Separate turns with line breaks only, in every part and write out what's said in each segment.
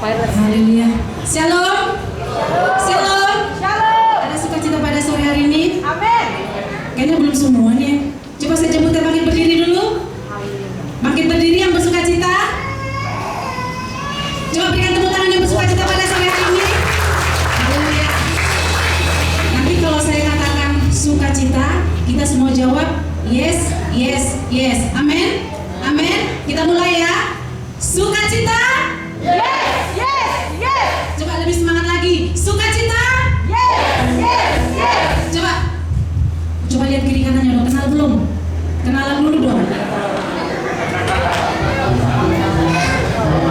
Haleluya. Shalom. Shalom.
Shalom.
Ada sukacita pada sore hari ini?
Amin.
Kayaknya belum semuanya. Coba saya jemputkan makin berdiri dulu. Makin berdiri yang bersukacita. Coba berikan tepuk tangan yang bersukacita pada sore hari ini. Haleluya. Nanti kalau saya katakan sukacita, kita semua jawab yes, yes, yes. Amin. Amin. Kita mulai ya. Sukacita.
Yes, yes, yes.
Coba lebih semangat lagi. Sukacita.
Yes, yes, yes.
Coba lihat kiri kanannya dong. Kenal belum? Kenalan dulu dong.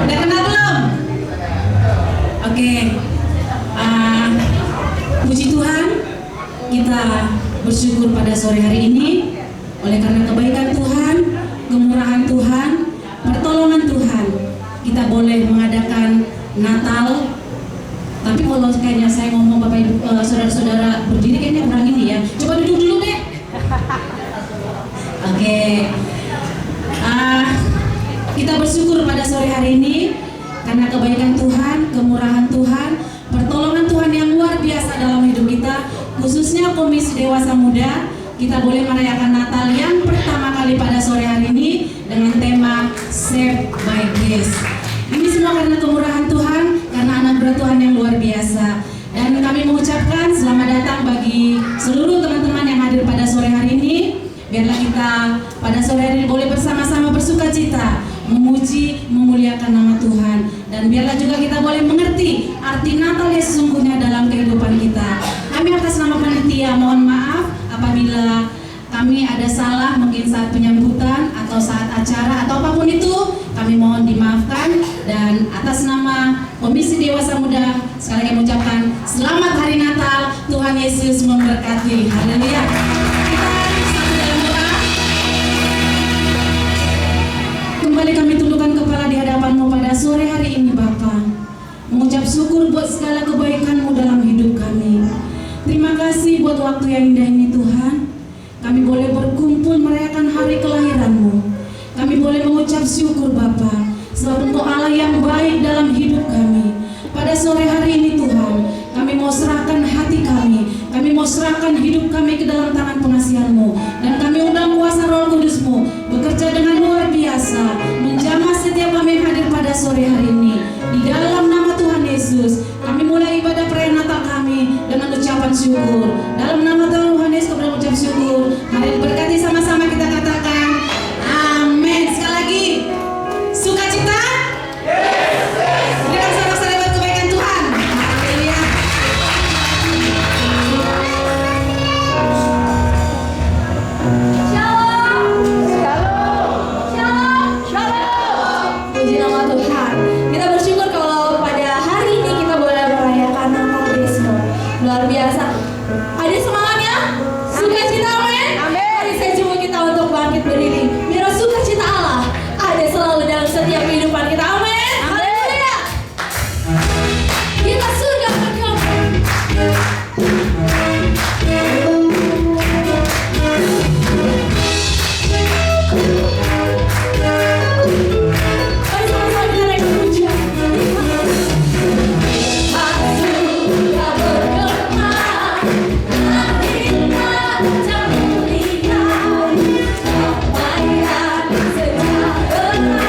Udah kenal belum? Oke. Puji Tuhan, kita bersyukur pada sore hari ini oleh karena kebaikan Tuhan, kemurahan Tuhan, pertolongan Tuhan. Kita boleh mengadakan Natal. Tapi kalau kayaknya saya ngomong Bapak Ibu, saudara-saudara berdiri kayaknya kurang ini ya. Coba duduk dulu deh. Oke. Kita bersyukur pada sore hari ini karena kebaikan Tuhan, kemurahan Tuhan, pertolongan Tuhan yang luar biasa dalam hidup kita, khususnya Komisi Dewasa Muda. Kita boleh merayakan Natal yang pertama kali pada sore hari ini dengan tema Saved by Grace. Ini semua karena kemurahan Tuhan, karena anugerah Tuhan yang luar biasa. Dan kami mengucapkan selamat datang bagi seluruh teman-teman yang hadir pada sore hari ini. Biarlah kita pada sore hari ini boleh bersama-sama bersukacita, memuji, memuliakan nama Tuhan. Dan biarlah juga kita boleh mengerti arti Natal yang sesungguhnya dalam kehidupan kita. Kami atas nama panitia mohon maaf apabila kami ada salah mungkin saat penyambutan atau saat acara atau apapun itu, kami mohon dimaafkan. Dan atas nama Komisi Dewasa Muda sekali lagi mengucapkan selamat hari Natal. Tuhan Yesus memberkati. Haleluya. Kita satu dalam doa. Kembali kami tundukkan kepala di hadapan-Mu pada sore hari ini Bapa. Mengucap syukur buat segala kebaikan-Mu dalam hidup kami. Terima kasih buat waktu yang indah ini Tuhan. Kami boleh berkumpul merayakan hari kelahiran-Mu. Kami boleh mengucap syukur Bapa, sebab Engkau Allah yang baik dalam hidup kami. Pada sore hari ini Tuhan, kami mau serahkan hati kami mau serahkan hidup kami ke dalam tangan pengasihan-Mu. Dan kami undang kuasa Roh Kudus-Mu bekerja dengan luar biasa, menjamah setiap kami yang hadir pada sore hari ini. Di dalam nama Tuhan Yesus, kami mulai ibadah perayaan Natal kami dengan ucapan syukur. Dalam nama Tuhan Yesus kami mengucap syukur. Mari berkati sama-sama kita katakan amin. Sekali lagi, sukacita. Berikan sorak-sorai buat kebaikan Tuhan. Haleluya.
Shalom. Shalom. Shalom. Shalom.
Puji nama Tuhan. Kita bersyukur kalau pada hari ini kita boleh merayakan Natal Kristus. Luar biasa. Ada semangatnya? Sukacita, amin.
Amin.
Mari saya jemput kita untuk bangkit berdiri. Biar sukacita Allah ada selalu dalam setiap kehidupan kita. Amin. Haleluya. Kita surga bergabung. Mari sama-sama kita naik pujian. Surga bergema, hadirat Sang Mulia, damaian sejahtera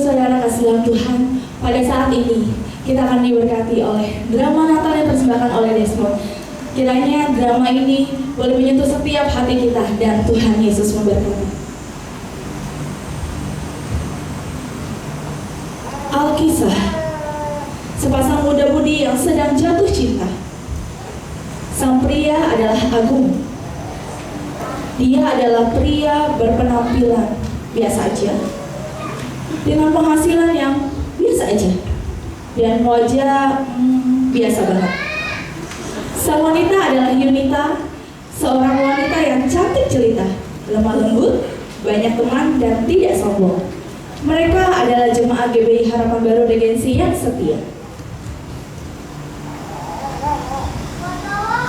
saudara kasih dalam Tuhan, pada saat ini kita akan diberkati oleh drama Natal yang dipersembahkan oleh Desmond. Kiranya drama ini boleh menyentuh setiap hati kita dan Tuhan Yesus memberkati. Alkisah, sepasang muda-mudi yang sedang jatuh cinta. Sang pria adalah Agung. Dia adalah pria berpenampilan biasa aja, dengan penghasilan yang biasa aja, dan wajah biasa banget. Sang wanita adalah Yunita, seorang wanita yang cantik jelita, lemah lembut, banyak teman, dan tidak sombong. Mereka adalah jemaat GBI Harapan Baru Regensi yang setia.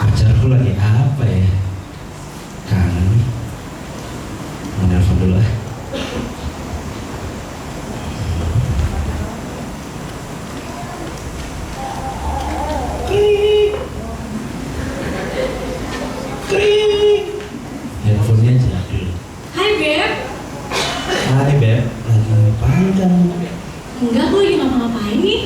Pacarku lagi apa ya? Kangen. Mau nelfon dulu lah. Handphonenya aja dulu.
Hai Beb.
Hai Beb, lagi ngapain kamu?
Enggak, aku lagi ngapa-ngapain nih.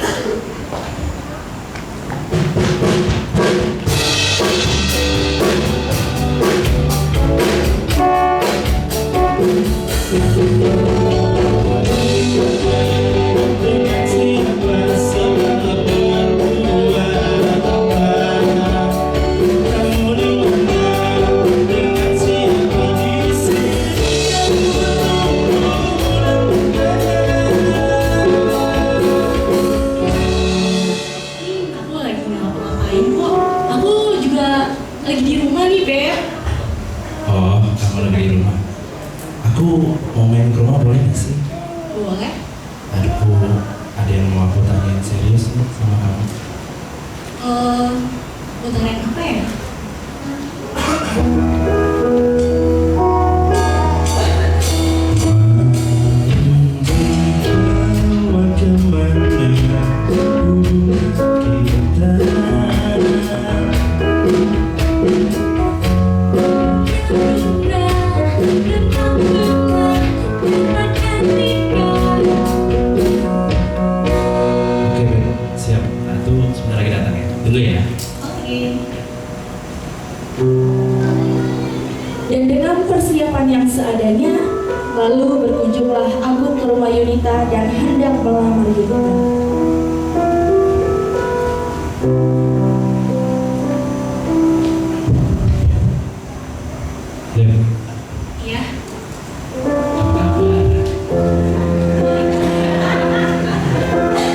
Aku lagi ngapa-ngapain kok. Aku juga lagi di rumah nih Beb.
Oh, kamu lagi di rumah. Aku mau main ke rumah boleh nggak sih?
Boleh.
Aduh, ada yang mau aku tanyain serius nih sama kamu.
Mau tanyain apa ya?
Oke, Beb. Siap. Aku sebentar lagi datang ya. Tunggu ya.
Oke. Dan dengan persiapan yang seadanya, lalu berkunjunglah Agung ke rumah Yunita dan hendak melamar Yunita.
Beb,
Iya.
apa kabar?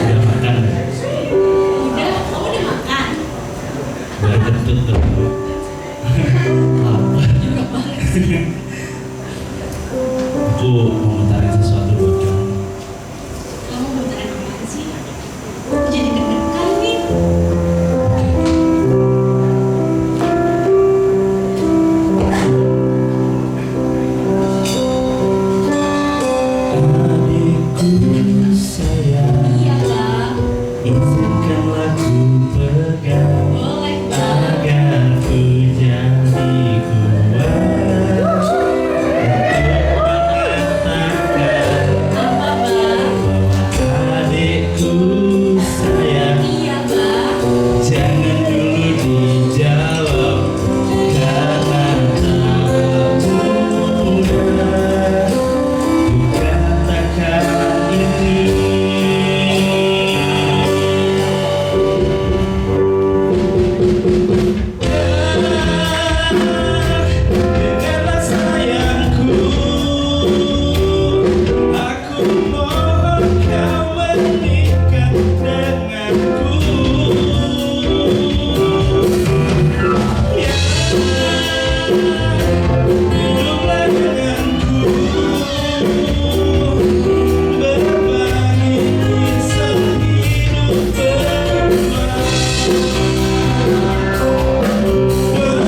Udah makan?
Udah, kamu udah makan?
Udah kentut dong. Lapar. Aku mau ngetarin sesuatu buat kamu.
Kamu mau tanya apa sih? Aku jadi deg-degan nih.
Adikku sayang,
Iya Bang,
izinkanlah ku pegang
boleh Bang.
agar ku jadi kuat untuk mengatakan
Apa Bang?
bahwa adikku sayang.
Iya Bang.
Jangan dulu dijawab karena tak mudah ku katakan ini. Dengarlah sayangku, aku mohon kau menikah denganku. Hiduplah denganku, berbagi kisah hidup berdua.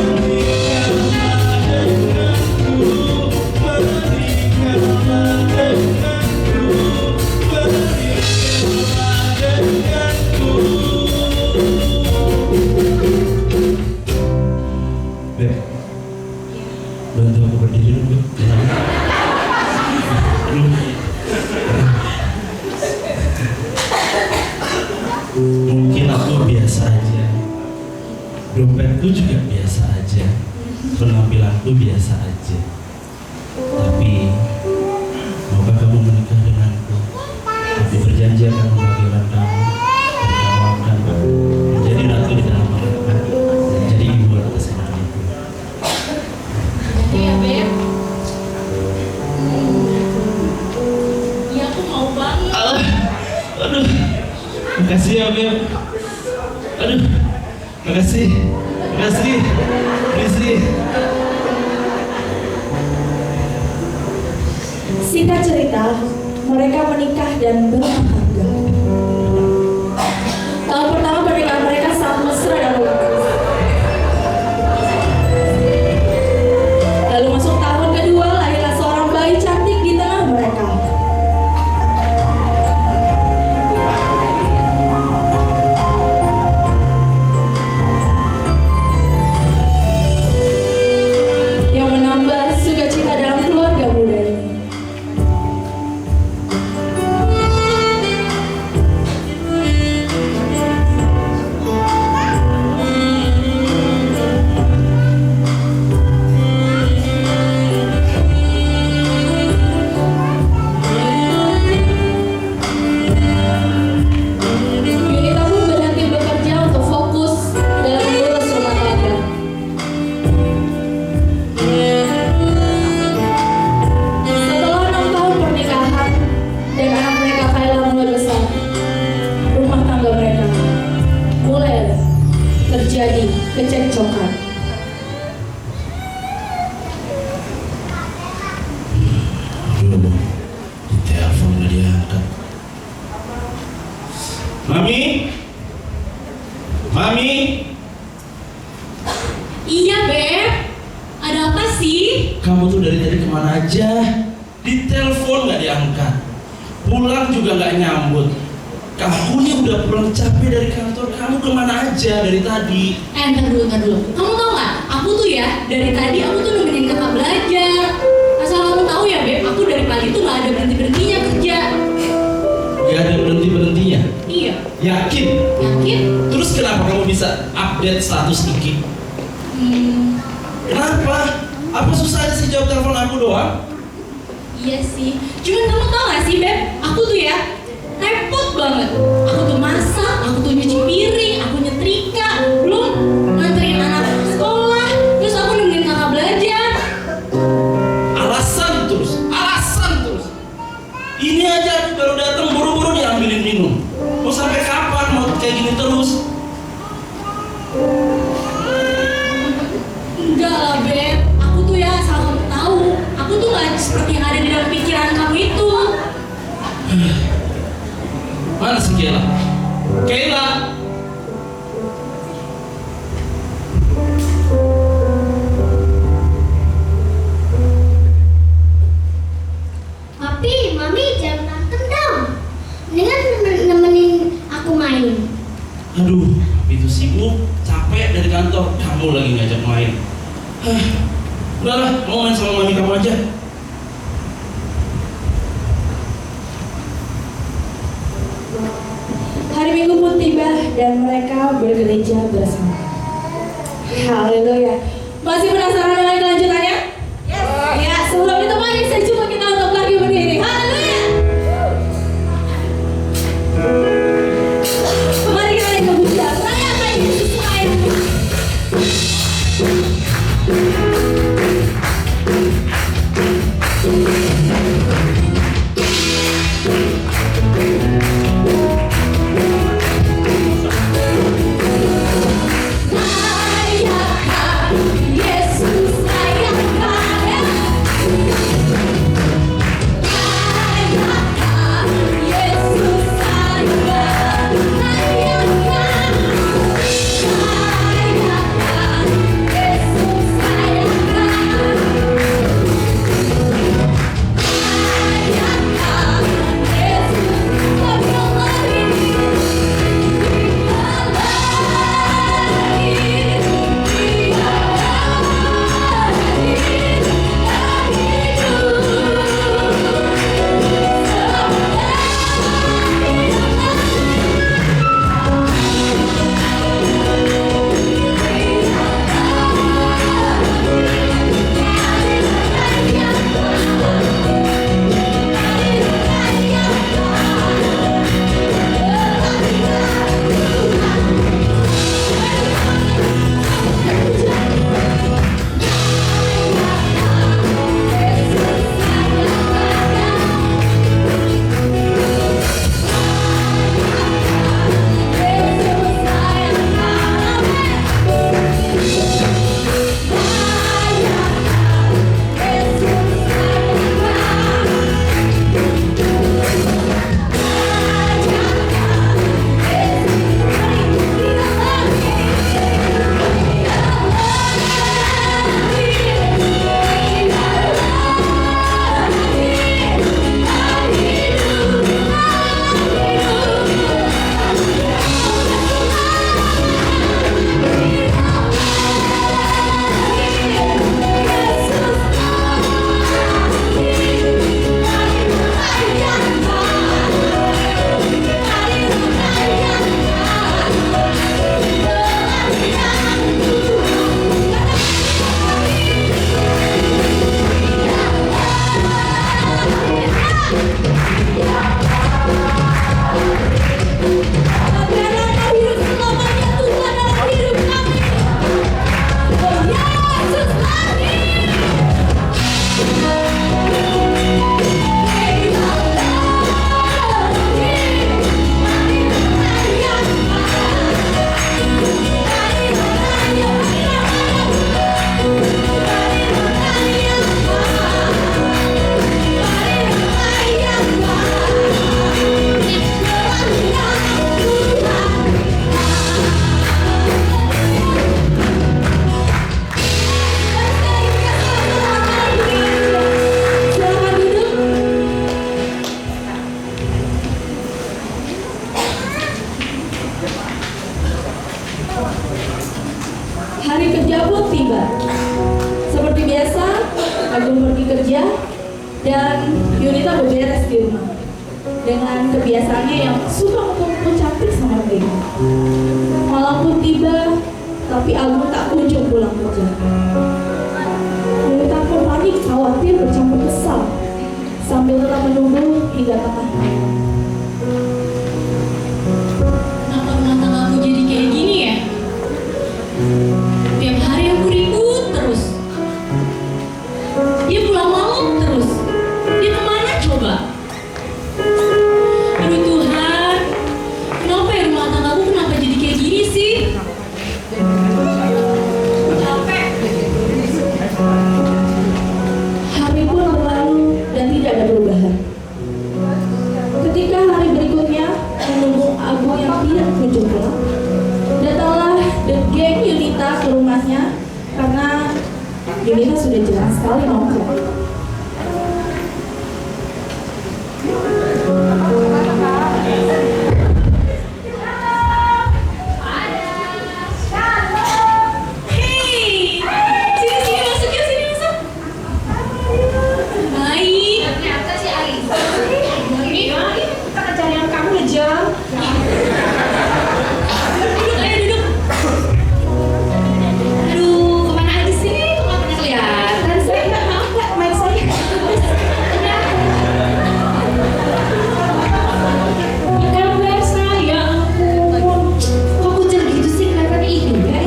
Menikahlah denganku, menikahlah denganku, Dompetku juga biasa aja, penampilanku biasa aja. Tapi maukah kamu menikah denganku? Aku berjanji akan membagikan kamu dan kamu akan menjadi ratu di dalam mereka dan jadi ibu atas anak itu.
Iya, Beb. Iya, aku mau banget.
Aduh, makasih ya Beb. Aduh, makasih.
Singkat cerita, mereka menikah dan berumah tangga. Tahun pertama pernikahan mereka sangat mesra dan romantis. Lalu masuk tahun kedua, lahirlah seorang bayi cantik di tengah mereka. Yang menambah sukacita dalam keluarga muda ini. Yunita pun berhenti bekerja untuk fokus dalam mengurus rumah tangga. Setelah 6 tahun pernikahan dan anak mereka Kayla mulai besar, rumah tangga mereka mulai terjadi kecekcokan.
Aduh, di telepon nggak diangkat. Mami.
Iya, Beb. Ada apa sih?
Kamu tuh dari tadi kemana aja? Di telepon nggak diangkat, pulang juga nggak nyambut. Kamu ini udah pulang capek dari kantor, kamu kemana aja dari tadi?
Ntar dulu. Kamu tau gak? Aku tuh ya, dari tadi aku tuh nemenin kakak belajar. Asal kamu tahu ya, Beb, aku dari pagi tuh gak ada berhenti-berhentinya kerja.
Gak ada berhenti-berhentinya?
Iya.
Yakin?
Yakin?
Terus kenapa kamu bisa update status Iki? Kenapa? Apa susahnya sih jawab telepon aku doang?
Iya sih. Cuman kamu tau gak sih, Beb? Aku tuh ya repot banget. Aku tuh masak, aku tuh nyuci piring, aku nyetrika, belum nganterin anak sekolah, terus aku nemenin kakak belajar.
Alasan terus. Ini aja aku baru datang buru-buru diambilin minum. Mau sampai kapan mau kayak gini terus?
Enggak lah, Beb. Aku tuh ya asal kamu tahu, aku tuh gak seperti yang ada di dalam pikiran kamu itu.
Mana si Kayla?
Papi, Mami, jangan berantem dong. Mendingan nemenin aku main.
Aduh, itu sibuk, capek dari kantor, kamu lagi ngajak main. Udahlah, mau main sama mami kamu aja.
Hari Minggu pun tiba dan mereka bergereja bersama. Haleluya. Masih penasaran dengan kelanjutannya? Ya, sebelum itu mari saya coba kita untuk lagi berdiri. Haleluya. Mari kita naik ke pujian. Rayakan Yesus lain. Rayakan Yesus, rayakan. beberes di rumah dengan kebiasaannya yang suka ngumpul cantik sama mereka. Malam pun tiba, tapi Agung tak kunjung pulang kerja. Lulita pun panik, khawatir, bercampur kesal, sambil tetap menunggu hingga tengah malam.
Kenapa rumah tangga aku jadi kayak gini ya? Tiap hari aku ribut terus. Dia pulang malam terus. Dia kemana coba? Aduh Tuhan, kenapa ya rumah tangga aku kenapa jadi kayak gini sih? Capek.
Hari pun berlalu dan tidak ada perubahan. Ketika hari berikutnya menunggu Agung yang tidak kunjung pulang, datanglah the geng Yunita ke rumahnya karena Yunita sudah jelas sekali mau pulang.
Hei, sini masuk ya, sini masuk. Baik.
Ternyata si Alisa.
Ini,
Kita cari kamu ya, Jam.
duduk ayo duduk. Aduh, kemana aja sih? Kok nggak pernah kelihatan sih?
Maaf nggak, mic saya.
Kabar saya, ampun. Kok kucel gitu sih kelihatannya ini ya?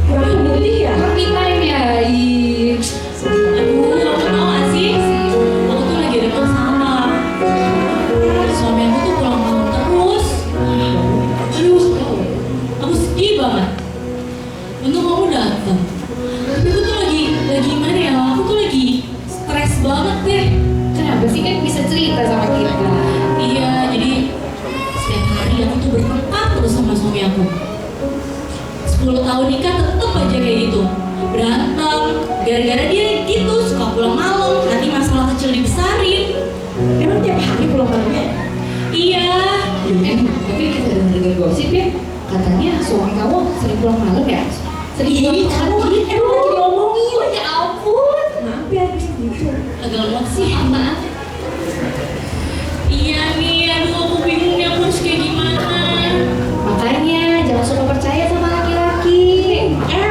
Kurang pemilih ya?
Me time ya? Ih. Aduh, kamu tau gak sih? Aku tuh lagi ada masalah. Suami aku tuh pulang malam terus. Aduh, aku sedih banget. Untung kamu datang. Tapi aku tuh lagi gimana ya? Aku tuh lagi stres banget deh.
Kenapa sih, kan bisa cerita sama kita?
Iya, jadi setiap hari aku tuh bertengkar terus sama suami aku. 10 tahun nikah tetep aja kayak gitu. Berantem, gara-gara dia gitu, suka pulang malam, nanti masalah kecil dibesarin.
Emang tiap hari pulang malamnya?
Iya.
Tapi kita dengar gosip ya, katanya suami kamu sering pulang malam ya? Sering
Iya,
pulang
kamu
malam.
emang lagi diomongin.
Oh, ya ampun.
Maaf ya, gitu.
Agak lemot sih.
Maaf.
Iya nih, aduh aku bingung nih aku harus kayak gimana.
Makanya jangan suka percaya sama laki-laki.
Bener,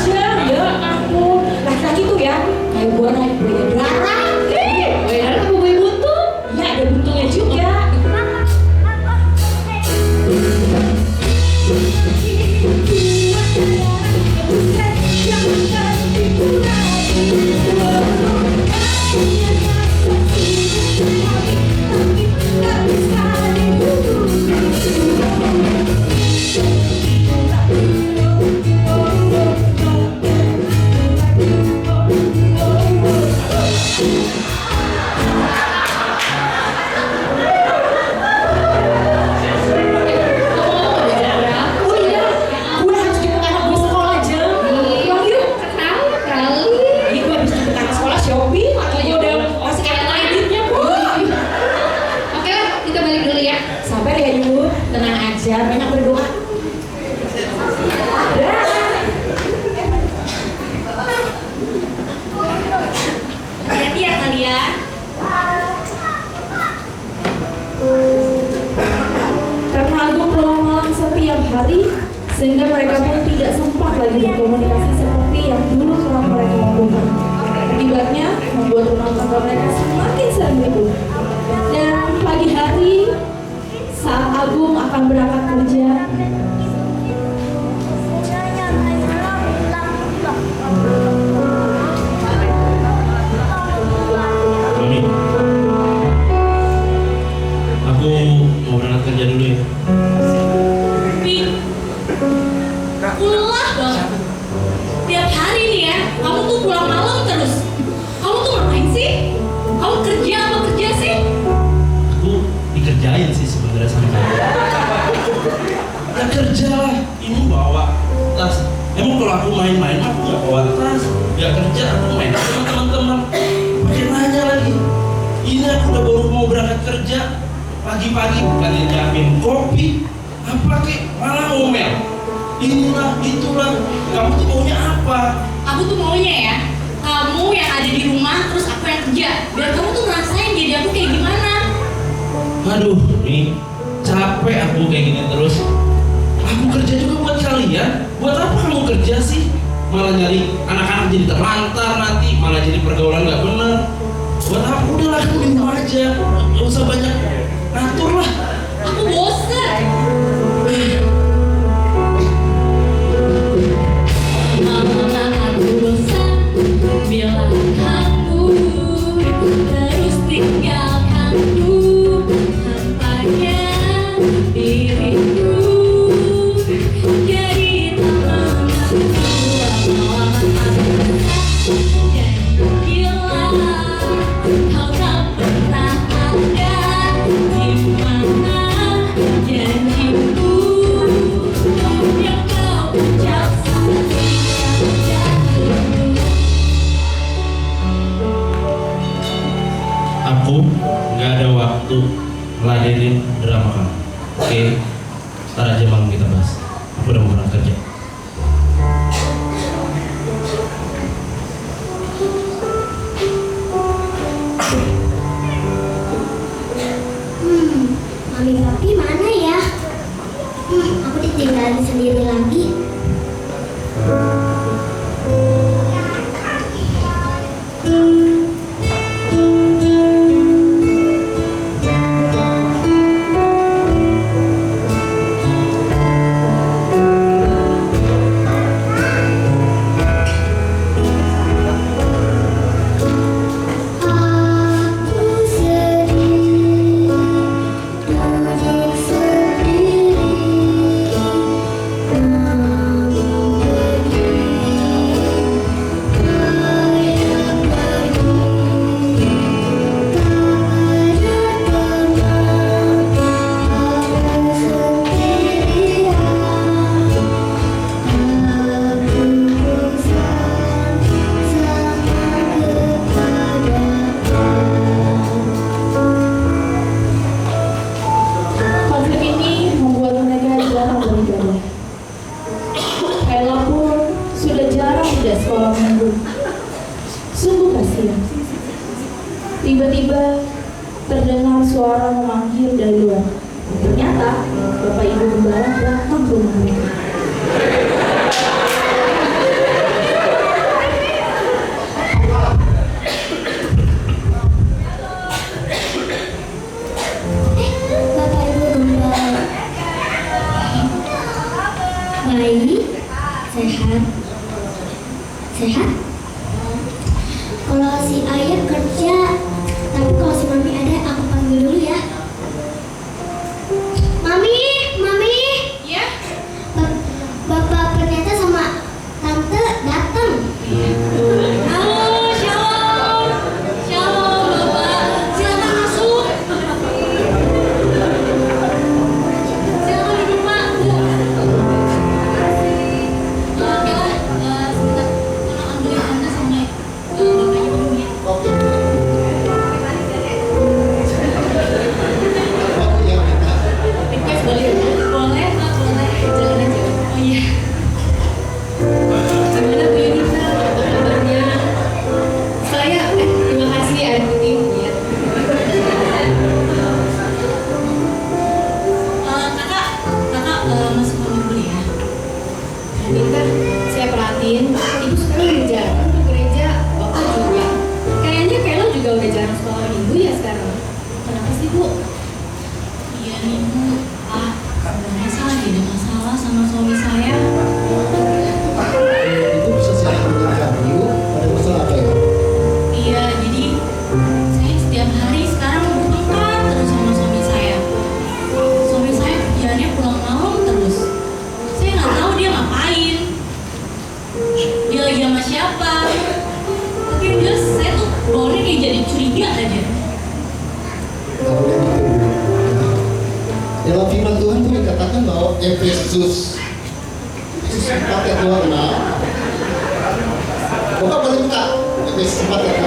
Jam. Ya ampun. Laki-laki tuh ya, kayak buah naik buaya darah.
Benar kamu gue butuh.
Ya, ada buntutnya juga. Oh iya, gue harus jemput anak gue sekolah, Jam. Pulang yuk.
Ketawa kali.
Ini gue habis jemput anak sekolah shopping, atau gue udah masih kayak editnya, Bu.
Oke lah, kita balik dulu ya.
Sabar ya, Yu. Tenang aja, banyak berdoa. Dah.
Hati-hati ya kalian.
Karena Agung pulang malam setiap hari, sehingga mereka pun tidak sempat lagi berkomunikasi seperti yang dulu telah mereka lakukan. Akibatnya membuat rumah tangga mereka semakin sering ribut. Dan pagi hari saat Agung akan berangkat kerja,
main-main aku nggak bawa tas, nggak kerja, aku main sama teman-teman. Pakai nanya lagi. Ini aku udah baru mau berangkat kerja, pagi-pagi bukannya nyiapin kopi, apa kek malah ngomel. Inilah, itulah. Kamu tuh maunya apa?
Aku tuh maunya ya, kamu yang ada di rumah terus aku yang kerja. Biar kamu tuh ngerasain jadi aku kayak gimana.
Aduh, nih capek aku kayak gini terus. Aku kerja juga buat kalian. Buat apa kamu kerja sih? Malah nyari anak-anak jadi terlantar nanti, malah jadi pergaulan nggak bener. Buat apa? Udahlah, aku di rumah aja. Gak usah banyak ngatur lah.
Aku bosen. Mama aku bosan bilang kamu terus tinggalkanku, tampaknya diriku jadi tak mengerti lama-lama aku dan gila. Kau tak pernah ada di mana janjiku yang kau ucap saat
Aku nggak ada waktu ngeladenin drama kamu. Oke, ntar aja malam kita bahas. Aku udah mau berangkat kerja.
Mami papi mana ya? Aku ditinggalin sendiri lagi.
Tiba-tiba terdengar suara memanggil dari luar. Ternyata Bapak Ibu Gembala datang ke rumah mereka.
Bapak Ibu Gembala. Bayi, sehat? Sehat? Kalau si ayah kerja, tapi kalau si mami ada, aku panggil dulu ya. Mami, mami.
Ya?
Bapak pendeta sama tante datang.
Halo, shalom. Shalom, Bapak. Silakan masuk. Silakan duduk, Pak. Bu. Oke lah, sebentar. Tolong ambilin tante sama bapaknya dulu ya. Request boleh? Boleh, Pak, boleh. Jalan aja. Oh iya. Gimana Bu Yunita? Kabarnya? Terima kasih Air Putih. Ya. Kakak masuk kamar dulu ya.
Yunita, saya perhatiin ibu sekarang udah jarang ke gereja, bapak juga. Kayaknya Kelo juga udah jarang sekolah minggu ya sekarang. Kenapa sih Bu?
Iya nih Bu, Pak. Sebenarnya saya lagi ada masalah sama suami saya.
Itu bisa saya mendengarkan dulu pada masalah apa ya?
Iya, jadi saya setiap hari sekarang bertengkar terus sama suami saya. Suami saya kerjaannya pulang malam terus. Saya nggak tahu dia ngapain. Dia lagi sama siapa. Tapi yang jelas saya tuh baunya kayak jadi curiga aja.
Kalau yang itu, dalam firman Tuhan itu dikatakan bahwa Efesus 4 ayat 26 kesempatan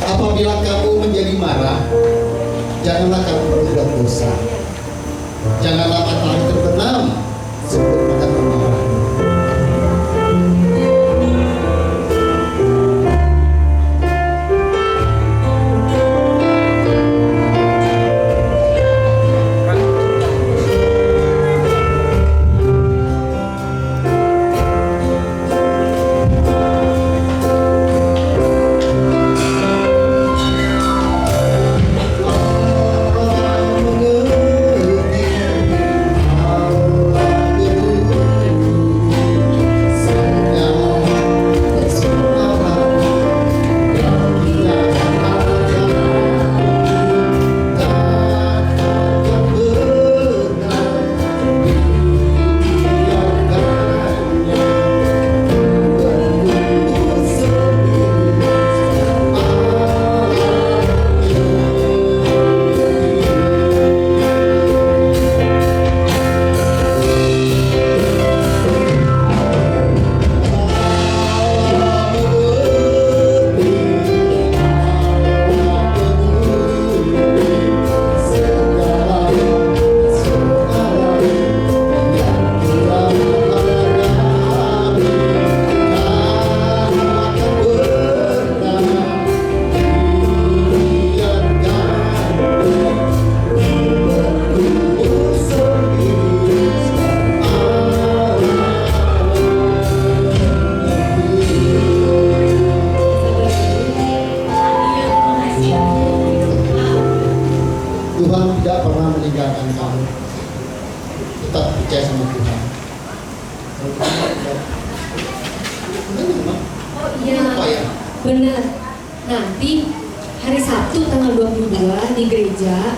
apabila kamu menjadi marah, janganlah kamu berbuat dosa. Janganlah matahari terbenam sebelum makan marah. Tuhan tidak pernah meninggalkan kamu. Tetap percaya sama Tuhan.
Oh iya, benar. Nanti hari Sabtu tanggal 22 di gereja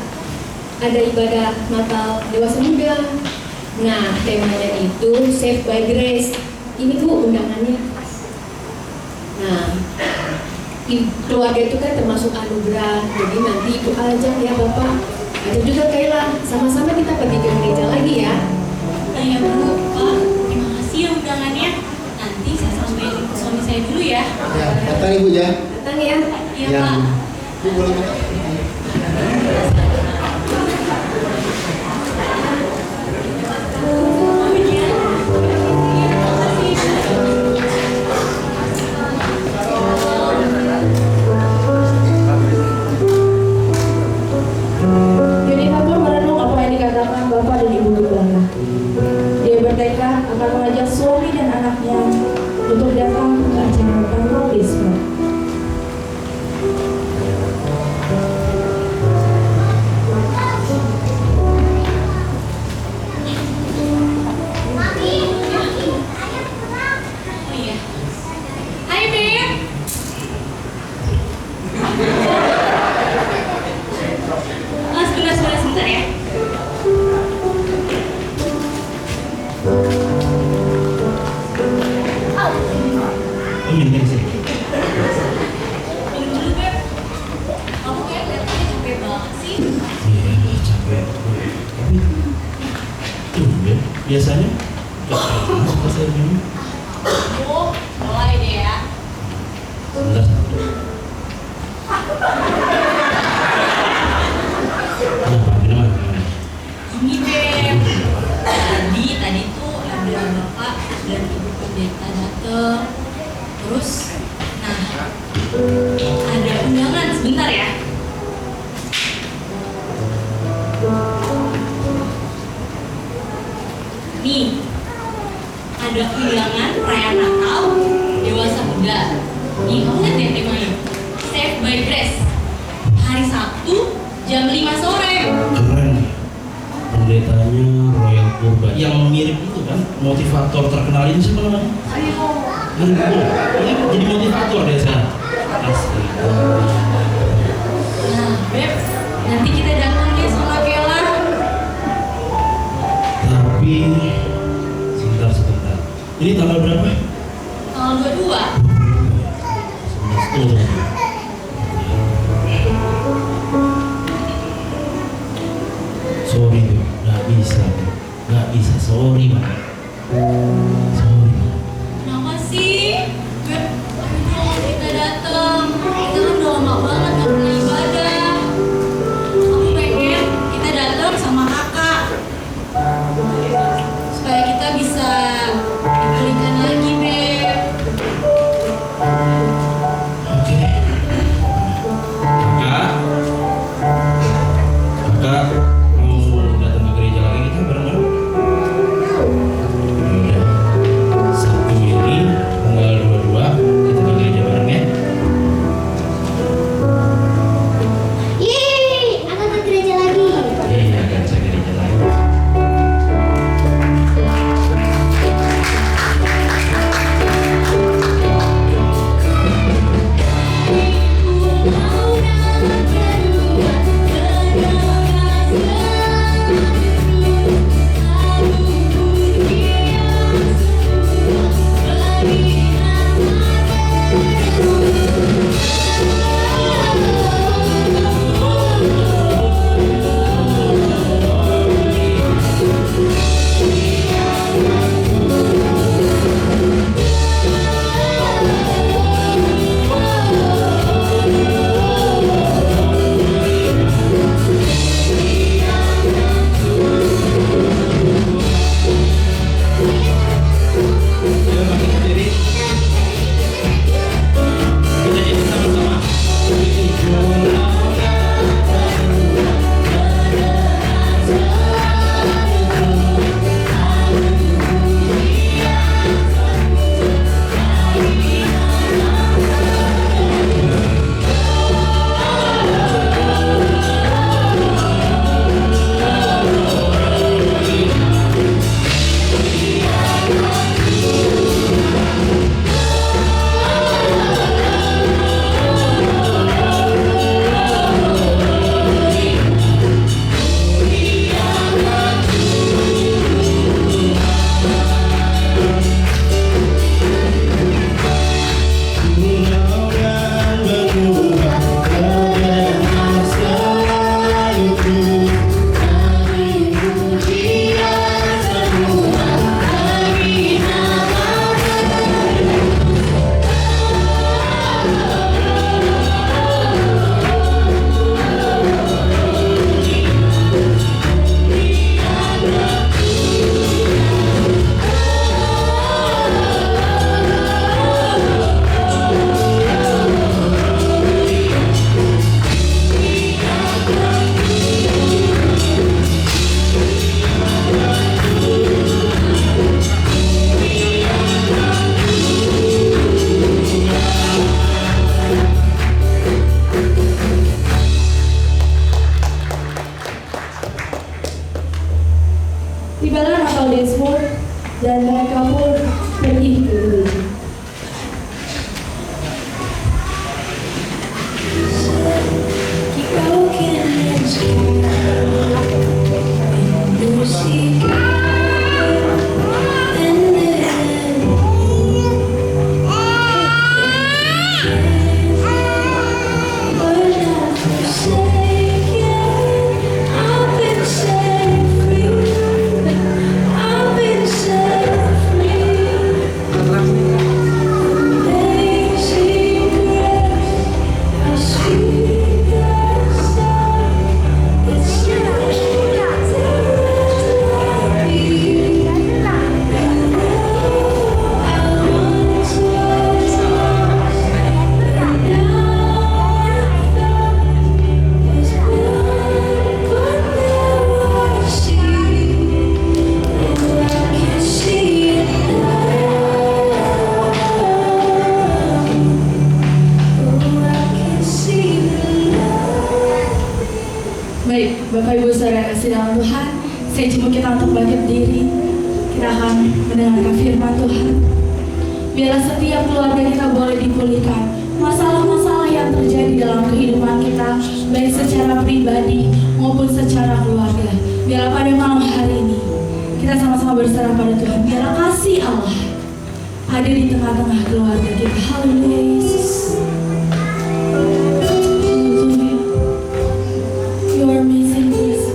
ada ibadah Natal dewasa muda. Nah, temanya itu Saved by Grace. Ini Bu undangannya. Nah, keluarga itu kan termasuk anugerah. Jadi nanti Ibu ajak ya Bapak, ajak juga Kayla. Sama-sama kita pergi ke gereja lagi ya.
Iya Bu, Pak. Terima kasih ya undangannya. Nanti saya sampein ke suami saya dulu ya.
Ya, datang Ibu ya.
Datang ya.
Iya Pak.
Ibu boleh minta?
Jadi kamu merenung apa yang dikatakan Bapak dan Ibu Gembala. Dia bertekad akan mengajak suami dan anaknya untuk datang ke acara baptisme.
Oh iya. Hai Beb. Sebentar ya.
Oh, minta sih.
Minum dulu Beb. Kamu kayak kelihatannya capek banget sih.
Iya, capek. Tapi tumben, biasanya nggak pernah suka saya minum.
Oh, mulai deh ya.
Sebentar satu. Kenapa? Gimana?
Ini Beb. Tadi tuh ada Bapak dan Ibu Pendeta dateng. Terus, nah, ada undangan sebentar ya. Nih, ada undangan perayaan Natal dewasa muda. Nih, kamu lihat ya temanya. Saved by Grace. Hari Sabtu jam 5 sore.
Keren. Pendetanya Royal Purba yang mirip itu kan, motivator terkenal ini siapa namanya? Ini jadi motivator dia sekarang. Astaga.
Nah, Beb, nanti kita datang ya sama Kela.
Tapi sebentar. Ini tanggal berapa?
Tanggal 22.
11 turun. Sorry, Bu. Nggak bisa. Sorry banget. Sorry.
Kenapa sih? Beb, ayo
kasih dalam Tuhan, saya jemput kita untuk bangkit diri. Kita akan mendengarkan firman Tuhan. Biarlah setiap keluarga kita boleh dipulihkan. Masalah-masalah yang terjadi dalam kehidupan kita, baik secara pribadi maupun secara keluarga. Biarlah pada malam hari ini kita sama-sama berserah pada Tuhan. Biarlah kasih Allah ada di tengah-tengah keluarga kita. Haleluya Yesus. You are amazing, Jesus.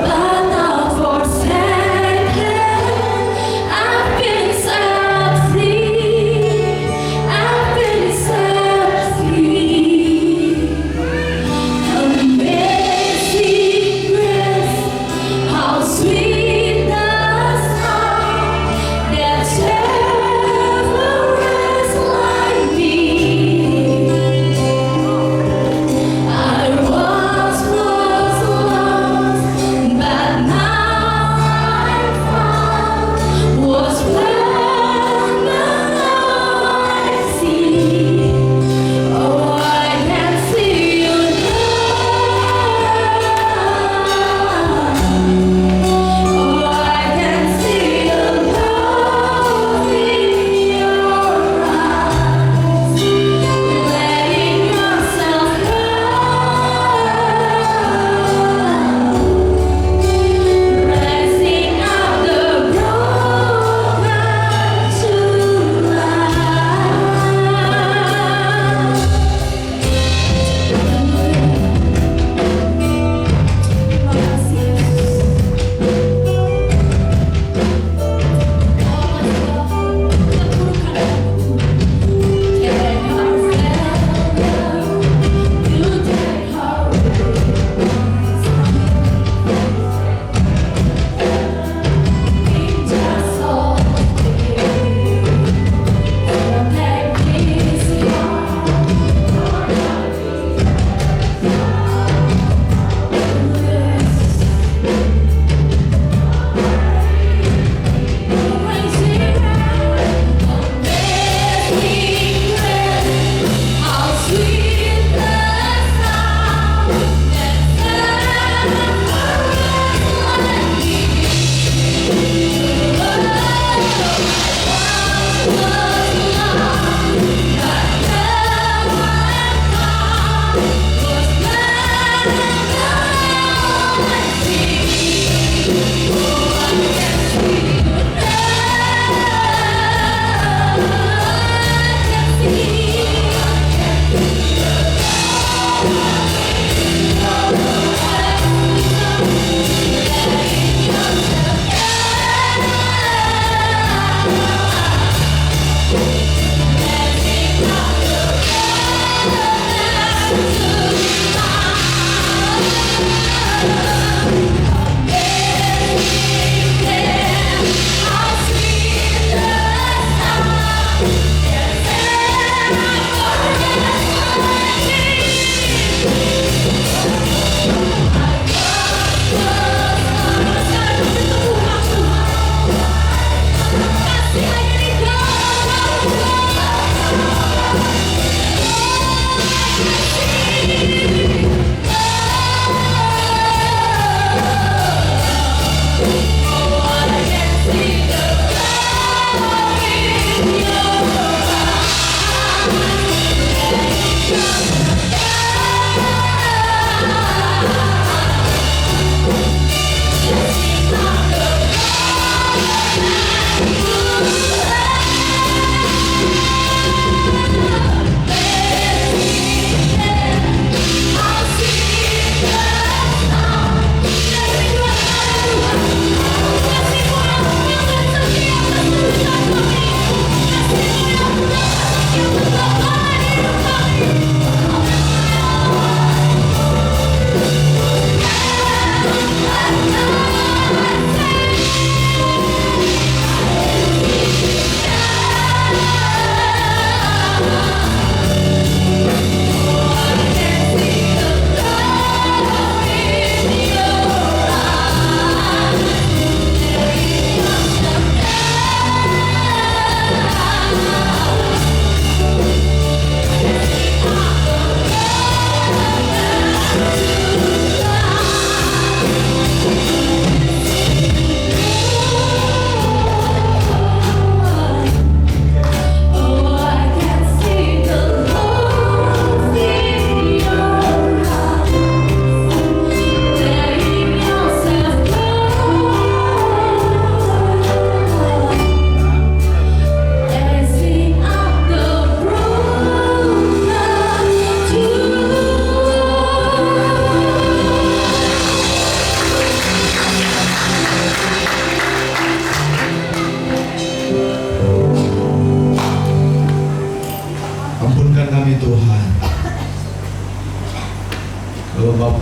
But not forsaken.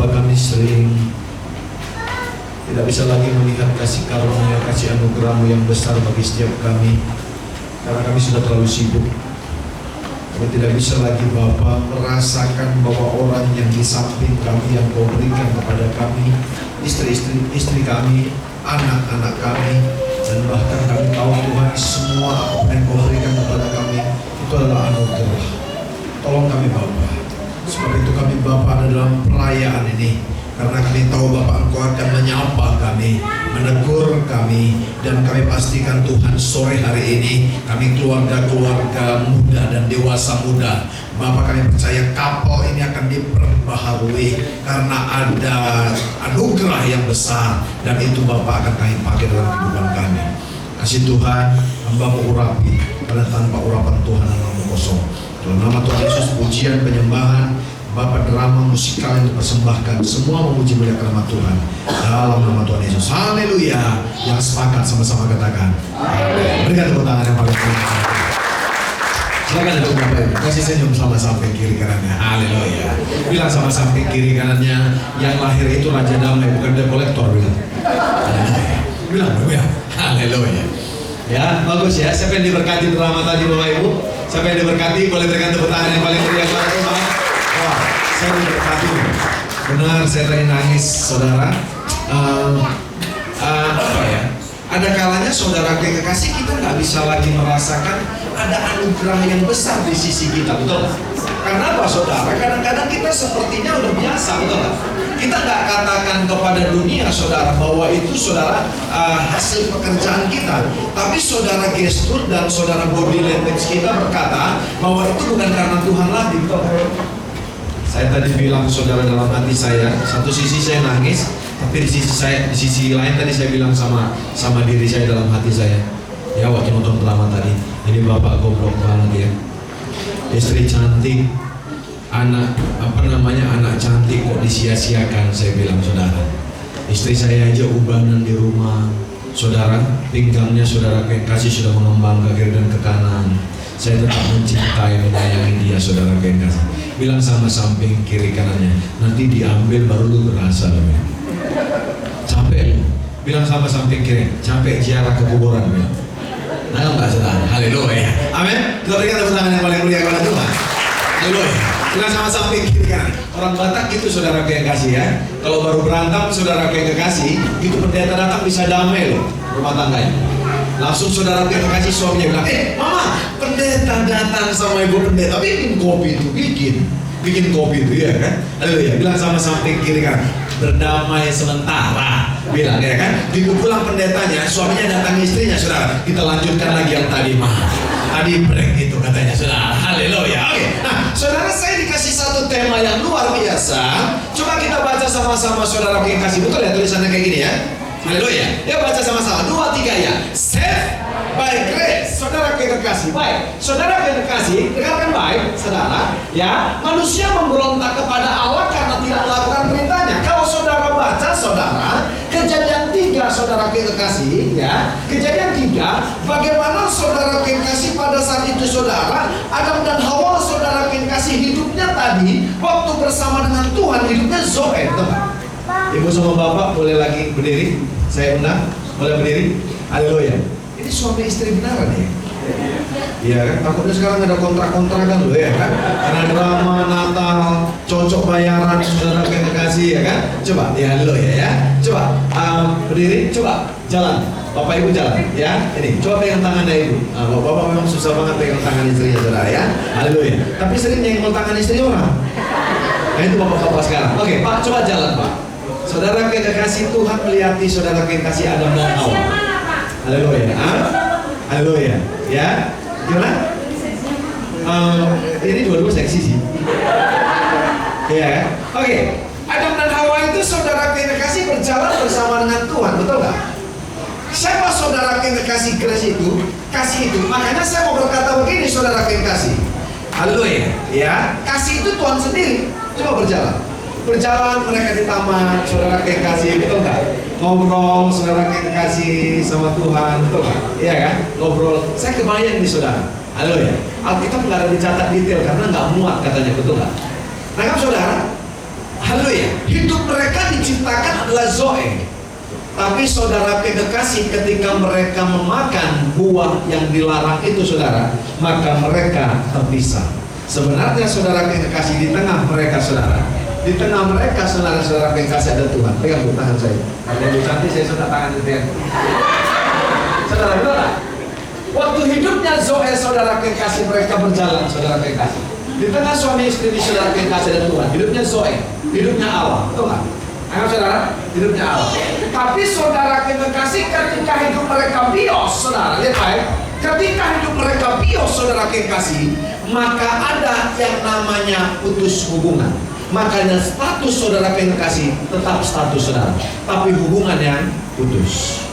Bapa, kami sering tidak bisa lagi melihat kasih karunia, kasih anugerah-Mu yang besar bagi setiap kami, karena kami sudah terlalu sibuk. Kami tidak bisa lagi Bapa merasakan bahwa orang yang di samping kami yang Kau berikan kepada kami, istri kami, anak-anak kami, dan bahkan kami tahu Tuhan semua apa yang Kau berikan kepada kami itu adalah anugerah. Tolong kami Bapa. Sebab itu kami Bapa ada dalam perayaan ini, karena kami tahu Bapa Engkau akan menyapa kami, menegur kami, dan kami pastikan Tuhan sore hari ini kami keluarga-keluarga muda dan dewasa muda, Bapa kami percaya kapal ini akan diperbaharui karena ada anugerah yang besar, dan itu Bapa akan kami pakai dalam kehidupan kami. Kasih Tuhan, hamba-Mu urapi, karena tanpa urapan Tuhan hamba-Mu kosong. Dalam nama Tuhan Yesus, pujian, penyembahan, Bapa, drama, musikal yang dipersembahkan, semua memuji muliakan nama Tuhan dalam nama Tuhan Yesus. Haleluya. Yang sepakat sama-sama katakan amin. Berikan tepuk tangan yang paling tinggi. Silakan duduk Bapak Ibu. Kasih senyum sama samping kiri kanannya. Haleluya. Bilang sama samping kiri kanannya, yang lahir itu raja damai, bukan debt collector. Bilang. Haleluya. Ya, bagus ya. Siapa yang diberkati drama tadi Bapak Ibu? Siapa yang diberkati? Boleh berikan tepuk tangan yang paling meriah kepada Tuhan. Wah, saya diberkati. Benar, saya tadi nangis, saudara. Apa ya? Ada kalanya saudara kekasih kita nggak bisa lagi merasakan ada anugerah yang besar di sisi kita, betul? Karena apa saudara? Kadang-kadang kita sepertinya udah biasa, betul? Kita nggak katakan kepada dunia saudara bahwa itu saudara hasil pekerjaan kita, tapi saudara gestur dan saudara body language kita berkata bahwa itu bukan karena Tuhan lagi, betul? Saya tadi bilang saudara dalam hati saya, satu sisi saya nangis, tapi di sisi lain tadi saya bilang sama diri saya dalam hati saya, ya waktu nonton drama tadi, ini bapak goblok banget ya, istri cantik, anak cantik kok disia-siakan. Saya bilang saudara, istri saya aja ubanan di rumah, saudara, pinggangnya saudara kasih sudah mengembang ke kiri dan ke kanan. Saya tetap mencintai, menyayangi dia, saudara kasih. Bilang sama samping kiri kanannya, nanti diambil baru lu berasa loh ya. Capek lu. Bilang sama samping kiri, capek ziarah ke kuburan ya. Nah, enggak saudara. Haleluya. Amin. Kita berikan tepuk tangan yang paling mulia kepada Tuhan. Haleluya. Bilang sama samping kiri kanan. Orang Batak itu saudara kasih ya. Kalau baru berantem saudara kasih, itu pendeta datang bisa damai loh rumah tangganya. Langsung saudara kasih suaminya bilang, mama, pendeta datang sama ibu pendeta, bikin kopi itu ya kan. Haleluya. Bilang sama samping kiri kan, berdamai sementara, bilang ya kan. Begitu pulang pendetanya, suaminya datang istrinya, saudara, kita lanjutkan lagi yang tadi tadi break itu katanya saudara. Haleluya. Oke. Nah saudara, saya dikasih satu tema yang luar biasa. Coba kita baca sama-sama saudara kasih. Betul ya tulisannya kayak gini ya. Haleluya. Ya baca sama-sama. 2, 3 ya. Saved by grace. Saudara kekasih. Baik. Saudara kekasih, dengarkan baik, saudara. Ya, manusia memberontak kepada Allah karena tidak melakukan perintahnya. Kalau saudara baca, saudara, Kejadian 3, saudara kekasih, ya. Kejadian 3, bagaimana saudara kekasih pada saat itu saudara, Adam dan Hawa saudara kekasih hidupnya tadi waktu bersama dengan Tuhan, hidupnya zoe, teman. Ibu sama bapak boleh lagi berdiri. Saya undang, boleh berdiri. Haleluya. Ini suami istri beneran ya? Iya kan? Takutnya sekarang ada kontrak-kontrakan loh ya kan? Karena drama Natal, cocok bayaran, saudara kekasih ya kan? Coba, ya haleluya ya. Coba, berdiri, coba jalan. Bapak ibu jalan ya. Ini, coba pegang tangannya ibu. Bapak memang susah banget pegang tangan istrinya saudara ya. Haleluya. Tapi sering nyenggol tangan istri orang. Nah itu bapak-bapak sekarang. Oke, Pak, coba jalan Pak. Saudara kekasih, Tuhan melihati saudara kekasih Adam dan Hawa. Haleluya. Haleluya. Ya. Gimana? Ini dua-dua seksi sih. Iya kan? Oke. Adam dan Hawa itu saudara kekasih berjalan bersama dengan Tuhan, betul nggak? Siapa saudara kekasih grace itu? Kasih itu. Makanya saya mau berkata begini, saudara kekasih. Haleluya. Ya. Kasih itu Tuhan sendiri. Coba berjalan mereka di taman, saudara kekasih, betul nggak? Ngobrol, saudara kekasih sama Tuhan, betul nggak? Iya kan? Ngobrol. Saya kebayang nih saudara. Haleluya. Alkitab nggak ada dicatat detail karena nggak muat katanya, betul nggak? Nah kan saudara, Haleluya. Hidup mereka diciptakan adalah Zoe. Tapi saudara kekasih, ketika mereka memakan buah yang dilarang itu saudara, maka mereka terpisah. Sebenarnya saudara kekasih, di tengah mereka saudara, di tengah mereka saudara kekasih ada Tuhan. Pegang tangan saya. Ada yang cantik, saya sudah tangan itu ya. Saudara, betul tak? Waktu hidupnya Zoe saudara kekasih, mereka berjalan saudara kekasih. Di tengah suami istri saudara kekasih ada Tuhan. Hidupnya Zoe, hidupnya Allah, betul tak? Ayo saudara, hidupnya Allah. Tapi saudara kekasih, ketika hidup mereka bios, saudara, lihat baik. Ketika hidup mereka bios, saudara kekasih, maka ada yang namanya putus hubungan. Makanya status saudara kekasih tetap status saudara, tapi hubungan yang putus.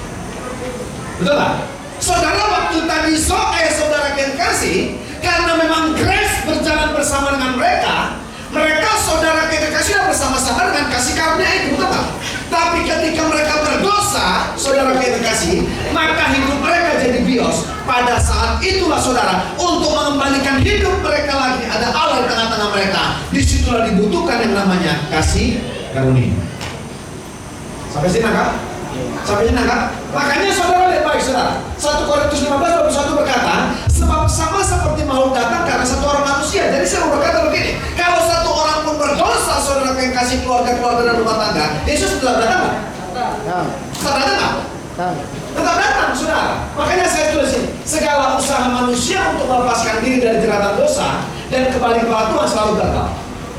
Betul tak? Saudara, waktu tadi Zoe saudara kekasih, karena memang grace berjalan bersama dengan mereka, saudara kekasih bersama-sama dengan kasih karunia itu, betul tak? Tapi ketika mereka berdosa, saudara kekasih, maka hidup mereka jadi bios. Pada saat itulah saudara, untuk mengembalikan hidup mereka lagi, ada Allah di tengah-tengah mereka. Disitulah dibutuhkan yang namanya kasih karunia. Sampai sini enggak? Sampai sini enggak? Makanya saudara lihat baik saudara. 1 Korintus 15:21 berkata, sebab sama seperti makhluk datang karena satu orang manusia. Jadi saya mau berkata begini, kalau satu orang pun berdosa, saudara kekasih, keluarga dan rumah tangga, Yesus tetap datang nggak? Tetap datang nggak? Tetap datang, saudara. Makanya saya tulis ini, segala usaha manusia untuk melepaskan diri dari jeratan dosa dan kembali kepada Tuhan selalu gagal.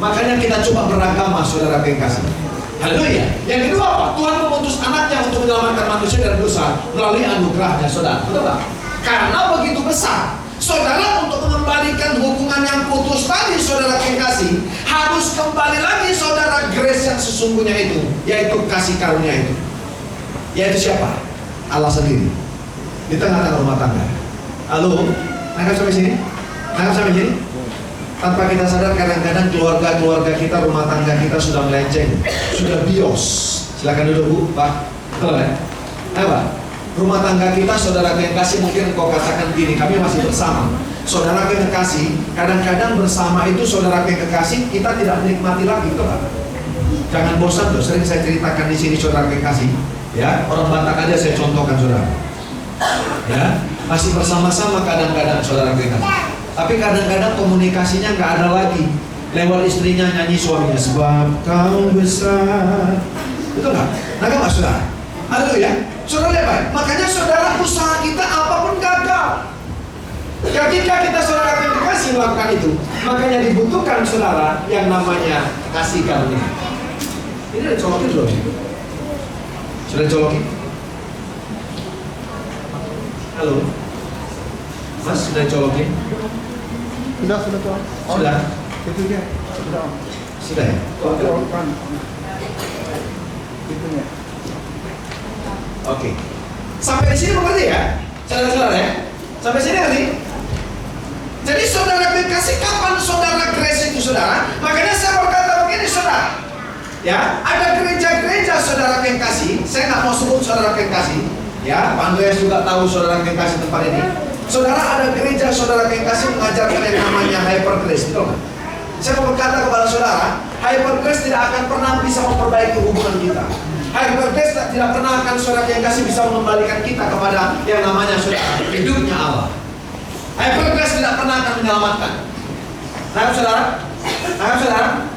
Makanya kita coba beragama, saudara kekasih. Haleluya. Yang kedua apa? Tuhan mengutus anaknya untuk menyelamatkan manusia dari dosa melalui anugerahnya, saudara. Betul tak? Karena begitu besar, saudara, untuk mengembalikan hubungan yang putus tadi, saudara kekasih, harus kembali lagi saudara grace yang sesungguhnya itu, yaitu kasih karunia itu. Yaitu siapa? Allah sendiri di tengah-tengah rumah tangga. Halo, nangkap sampai sini? Nangkap sampai sini? Tanpa kita sadar, kadang-kadang keluarga kita, rumah tangga kita sudah melenceng, sudah bios. Silakan duduk Bu, Pak. Betul ya? Ayo Pak. Rumah tangga kita, saudara kekasih, mungkin kau katakan gini, kami masih bersama. Saudara kekasih, kadang-kadang bersama itu saudara kekasih, kita tidak menikmati lagi, betul Pak? Jangan bosan tuh, sering saya ceritakan di sini saudara kekasih. Ya, orang Batak aja saya contohkan saudara. Ya, masih bersama-sama kadang-kadang saudara kekasih. Tapi kadang-kadang komunikasinya nggak ada lagi. Lewat istrinya nyanyi suaminya, sebab kau besar. Betul nggak? Nggak saudara? Haleluya. Saudara lihat baik. Makanya saudara, usaha kita apapun gagal. Ketika kita saudara kekasih melakukan itu, makanya dibutuhkan saudara yang namanya kasih karunia. Ini ada colokin belum? Sudah colokin? Halo, Mas sudah colokin?
Sudah Tuhan.
Sudah?
Itu dia.
Sudah ya?
Itunya.
Oke. Sampai di sini mengerti ya? Saudara-saudara ya? Sampai sini ngerti? Jadi saudara kekasih, kapan saudara grace itu saudara? Makanya saya berkata begini saudara. Ya, ada gereja-gereja saudara kekasih. Saya nggak mau sebut saudara kekasih. Ya, Pak Andreas juga tahu saudara kekasih tempat ini. Saudara, ada gereja saudara kekasih mengajarkan yang namanya hyper grace, betul nggak? Saya mau berkata kepada saudara, hyper grace tidak akan pernah bisa memperbaiki hubungan kita. Hyper grace tidak pernah akan saudara kekasih bisa mengembalikan kita kepada yang namanya saudara hidupnya Allah. Hyper grace tidak pernah akan menyelamatkan. Nah, saudara,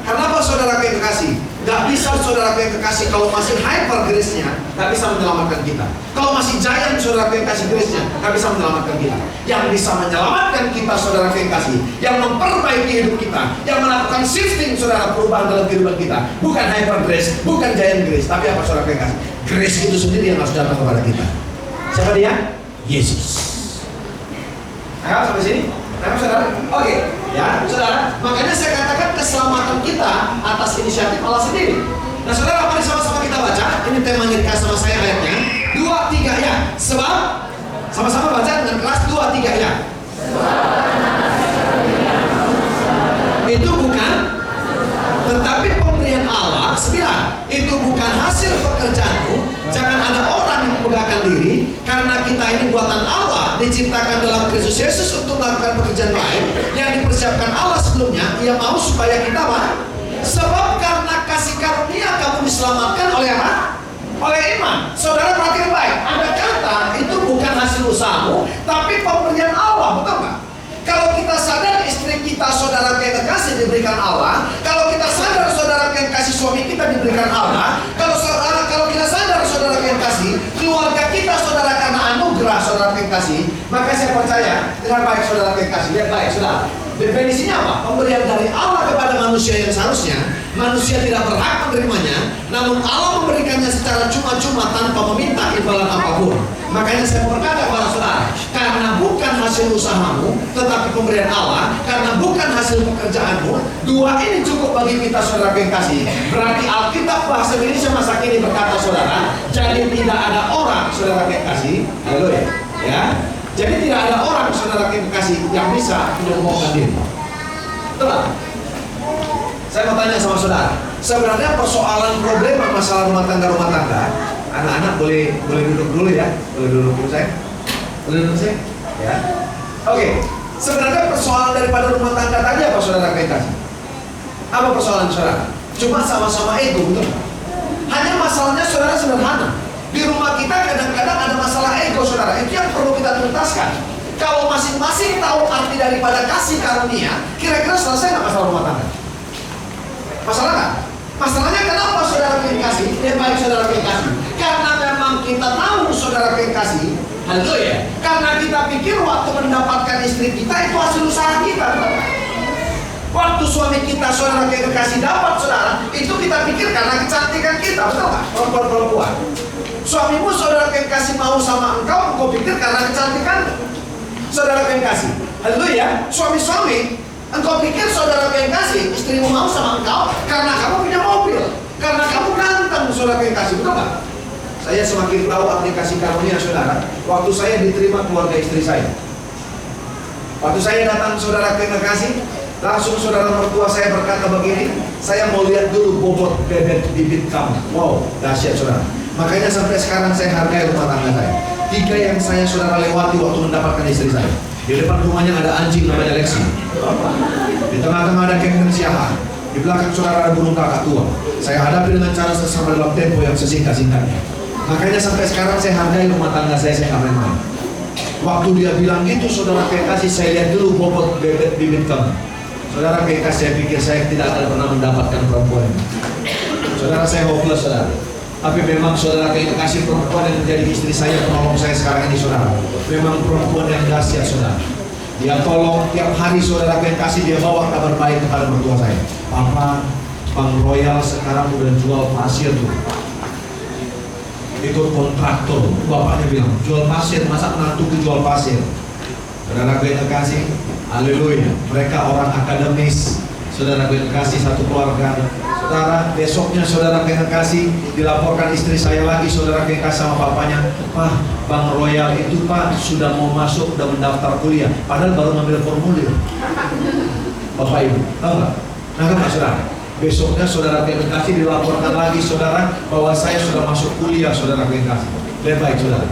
kenapa saudara kekasih? Gak bisa saudara kekasih kalau masih hyper grace-nya, gak bisa menyelamatkan kita. Kalau masih giant saudara kekasih grace-nya, gak bisa menyelamatkan kita. Yang bisa menyelamatkan kita saudara kekasih, yang memperbaiki hidup kita, yang melakukan shifting saudara, perubahan dalam kehidupan kita, bukan hyper grace, bukan giant grace, tapi apa saudara kekasih? Grace itu sendiri yang harus datang kepada kita. Siapa dia? Yesus. Ayo sampai sini. Nah, saudara, oke, ya, saudara. Makanya saya katakan keselamatan kita atas inisiatif Allah sendiri. Nah, saudara, mari sama-sama kita baca. Ini temanya dikasih sama saya ayatnya. 2, 3 ya. Sebab sama-sama baca dengan keras 2, 3 ya. Itu bukan, tetapi pemberian Allah. 9. Itu bukan hasil pekerjaanmu. Jangan ada orang yang membanggakan diri, karena kita ini buatan Allah, diciptakan dalam Kristus Yesus untuk melakukan pekerjaan lain yang dipersiapkan Allah sebelumnya. Ia mau supaya kita apa? Sebab karena kasih diselamatkan oleh apa? Oleh iman. Saudara perhatikan baik, ada kata itu bukan hasil usahamu, tapi pemberian Allah, betul nggak? Kalau kita sadar istri kita, saudara yang kasih diberikan Allah. Kalau kita sadar saudara yang kasih suami kita diberikan Allah. Kalau kita sadar saudara yang kasih keluarga kita, saudara karena anugerah saudara yang kasih, maka saya percaya dengan baik saudara yang kasih. Lihat baik, saudara. Definisinya apa? Pemberian dari Allah kepada manusia yang seharusnya manusia tidak berhak menerimanya, namun Allah memberikannya secara cuma-cuma tanpa meminta imbalan apapun. Makanya saya berkata kepada saudara, karena bukan hasil usahamu, tetapi pemberian Allah, karena bukan hasil pekerjaanmu, dua ini cukup bagi kita saudara yang kasih. Berarti Alkitab bahasa Indonesia masa kini berkata saudara, jadi tidak ada orang saudara yang kasih, haleluya, ya. Jadi tidak ada orang saudara yang kasih yang bisa menyombongkan diri. Betul? Saya mau tanya sama saudara, sebenarnya persoalan problema masalah rumah tangga, anak-anak boleh duduk dulu ya, boleh duduk dulu saya, ya. Oke, sebenarnya persoalan daripada rumah tangga tadi apa saudara yang kasih? Apa persoalan saudara? Cuma sama-sama ego, betul? Hanya masalahnya saudara sederhana. Di rumah kita kadang-kadang ada masalah ego saudara, itu yang perlu kita tuntaskan. Kalau masing-masing tahu arti daripada kasih karunia, kira-kira selesai nggak masalah rumah tangga? Masalah nggak? Masalahnya kenapa saudara yang kasih? Yang baik saudara yang kasih, karena memang kita tahu saudara yang kasih, haleluya. Karena kita pikir waktu mendapatkan istri kita itu hasil usaha kita, betul? Waktu suami kita saudara yang kasih dapat saudara, itu kita pikir karena kecantikan kita, betul nggak? Perempuan-perempuan. Suamimu saudara yang kasih mau sama engkau pikir karena kecantikan saudara yang kasih. Haleluya. Suami-suami, engkau pikir saudara yang kasih istrimu mau sama engkau karena kamu punya mobil, karena kamu ganteng saudara yang kasih, betul nggak? Saya semakin tahu aplikasi karunia saudara waktu saya diterima keluarga istri saya. Waktu saya datang saudara yang kasih, langsung saudara mertua saya berkata begini, saya mau lihat dulu bobot bebek bibit kamu. Wow, dahsyat saudara. Makanya sampai sekarang saya hargai rumah tangga saya. 3 yang saya saudara lewati waktu mendapatkan istri saya. Di depan rumahnya ada anjing namanya Lexi. Di tengah-tengah ada Captain Siaha. Di belakang saudara ada burung kakak tua. Saya hadapi dengan cara sesama dalam tempo yang sesingkat-singkatnya. Makanya sampai sekarang saya hargai rumah tangga saya nggak main-main. Waktu dia bilang gitu, saudara kasih, saya lihat dulu bobot bebek bibit kamu. Saudara kasih, saya pikir saya tidak akan pernah mendapatkan perempuan ini. Saudara, saya hopeless saudara. Tapi memang saudara kasih perempuan yang menjadi istri saya, penolong saya sekarang ini saudara. Memang perempuan yang dahsyat saudara. Dia tolong tiap hari saudara kasih, dia bawa kabar baik kepada mertua saya. Papa, Bang Royal sekarang udah jual pasir tuh. Ikut kontraktor. Bapaknya bilang, jual pasir, masa menantu jual pasir? Saudara kasih, haleluya. Mereka orang akademis. Saudara kasih satu keluarga. Saudara, besoknya saudara kasih dilaporkan istri saya lagi, saudara kasih sama papanya, Pak, Bang Royal itu Pak sudah mau masuk, udah mendaftar kuliah, padahal baru ngambil formulir. Bapak Ibu, tahu nggak? Nah, saudara, besoknya saudara kasih dilaporkan lagi saudara bahwa saya sudah masuk kuliah, saudara kasih. Lihat baik saudara.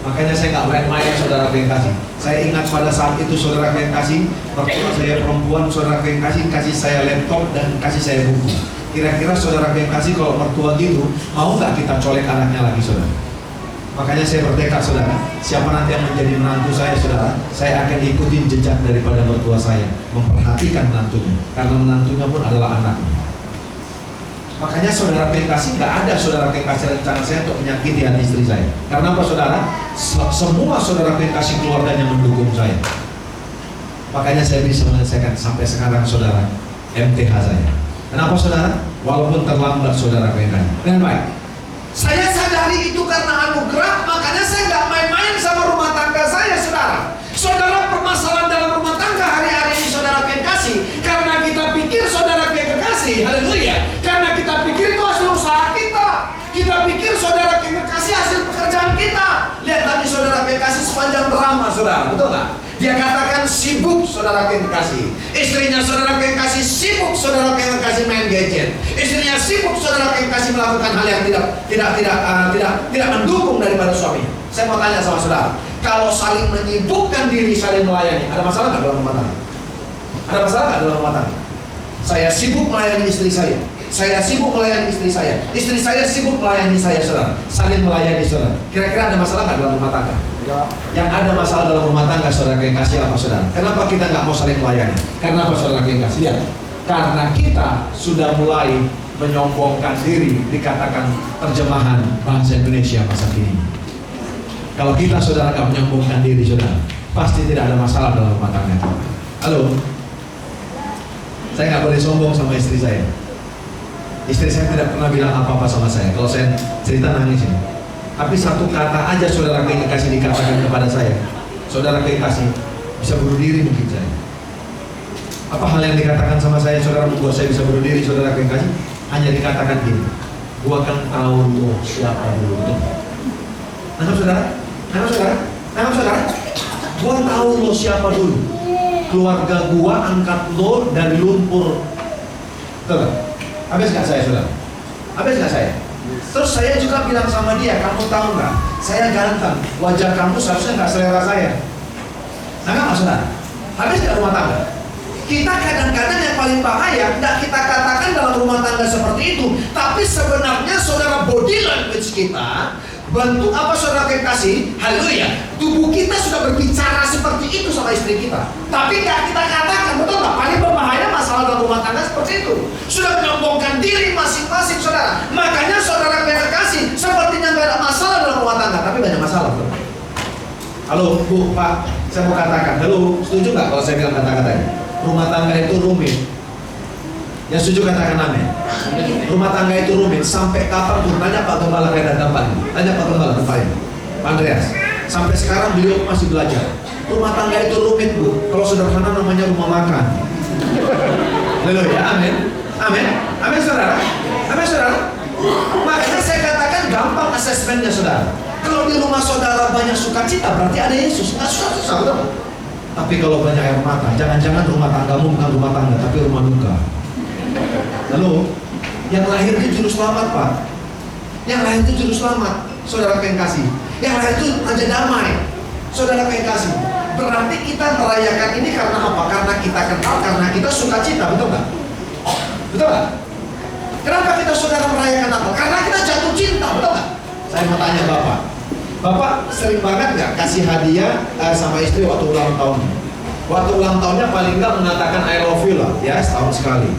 Makanya saya nggak main-main saudara kasih. Saya ingat pada saat itu saudara kasih, mertua saya perempuan, saudara kasih saya laptop dan kasih saya buku. Kira-kira saudara kasih kalau mertua gitu, mau nggak kita colek anaknya lagi saudara? Makanya saya bertekad saudara, siapa nanti yang menjadi menantu saya saudara, saya akan ikutin jejak daripada mertua saya, memperhatikan menantunya, karena menantunya pun adalah anaknya. Makanya saudara kasih nggak ada saudara kasih rencana saya untuk menyakiti hati istri saya. Karena apa saudara? Semua saudara kasih keluarganya mendukung saya. Makanya saya bisa menyelesaikan sampai sekarang saudara MTH saya. Kenapa saudara? Walaupun terlambat saudara kasih. Dengan baik. Saya sadari itu karena anugerah, makanya saya nggak main-main sama rumah tangga saya saudara. Saudara, permasalahan dalam rumah tangga hari-hari ini saudara kasih karena kita pikir saudara kasih, haleluya. Karena kita pikir itu hasil usaha kita. Kita pikir saudara kasih hasil pekerjaan kita. Lihat tadi saudara kasih sepanjang drama saudara, betul nggak? Dia katakan sibuk saudara kasih. Istrinya saudara kasih sibuk saudara kasih main gadget. Istrinya sibuk saudara kasih melakukan hal yang tidak mendukung daripada suami. Saya mau tanya sama saudara, kalau saling menyibukkan diri, saling melayani, ada masalah nggak dalam rumah tangga? Ada masalah nggak dalam rumah tangga? Saya sibuk melayani istri saya Saya sibuk melayani istri saya sibuk melayani saya, saudara. Saling melayani, saudara. Kira-kira ada masalah nggak dalam rumah tangga? Yang ada masalah dalam rumah tangga, saudara yang kasih apa, saudara? Kenapa kita nggak mau saling melayani? Karena apa, saudara yang kasih? Lihat, karena kita sudah mulai menyombongkan diri, dikatakan terjemahan bahasa Indonesia masa kini. Kalau kita, saudara, nggak menyombongkan diri, saudara, pasti tidak ada masalah dalam rumah tangga. Halo, saya nggak boleh sombong sama istri saya. Istri saya tidak pernah bilang apa-apa sama saya. Kalau saya cerita nangis ini. Tapi satu kata aja saudara kekasih dikatakan kepada saya, saudara kekasih bisa bunuh diri mungkin saya. Apa hal yang dikatakan sama saya, saudara, membuat saya bisa bunuh diri, saudara kekasih? Hanya dikatakan gini, gua kan tahu lo siapa dulu. Nangkap saudara? Nangkap saudara? Nangkap saudara? Gua tahu lo siapa dulu. Keluarga gua angkat lo dari lumpur. Betul. Habis nggak saya, saudara? Habis nggak saya? Terus saya juga bilang sama dia, kamu tahu nggak? Saya ganteng, wajah kamu seharusnya nggak selera saya. Nah, nggak saudara? Habis nggak rumah tangga? Kita kadang-kadang yang paling bahaya, nggak kita katakan dalam rumah tangga seperti itu, tapi sebenarnya saudara body language kita, bentuk apa saudara kekasih, haleluya, tubuh kita sudah berbicara seperti itu sama istri kita. Tapi nggak kita katakan, betul nggak? Paling berbahaya masalah dalam rumah tangga seperti itu. Sudah menyombongkan diri masing-masing, saudara. Makanya saudara kekasih sepertinya nggak ada masalah dalam rumah tangga, tapi banyak masalah, betul. Halo, Bu, Pak, saya mau katakan, halo, setuju nggak kalau saya bilang kata-kata ini? Rumah tangga itu rumit. Yang setuju katakan amin. Rumah tangga itu rumit. Sampai kapan pun, tanya Pak Gembala kayak tempat ini. Tanya Pak Gembala tempat ini, Pak Andreas. Sampai sekarang beliau masih belajar. Rumah tangga itu rumit, Bu. Kalau sederhana namanya rumah makan. Haleluya, amin. Amin. Amin, saudara. Amin, saudara. Makanya saya katakan gampang asesmennya, saudara. Kalau di rumah saudara banyak sukacita, berarti ada Yesus. Nggak susah-susah, betul. Tapi kalau banyak air mata, jangan-jangan rumah tanggamu bukan rumah tangga, tapi rumah duka. Lalu, yang lahir itu juru selamat, Pak. Yang lahir itu juru selamat, saudara kekasih. Yang lahir itu raja damai, saudara kekasih. Berarti kita merayakan ini karena apa? Karena kita kenal, karena kita sukacita, betul nggak? Betul nggak? Kenapa kita saudara merayakan apa? Karena kita jatuh cinta, betul nggak? Saya mau tanya Bapak. Bapak sering banget nggak kasih hadiah sama istri waktu ulang tahun? Waktu ulang tahunnya paling nggak mengatakan I love you lah, ya setahun sekali.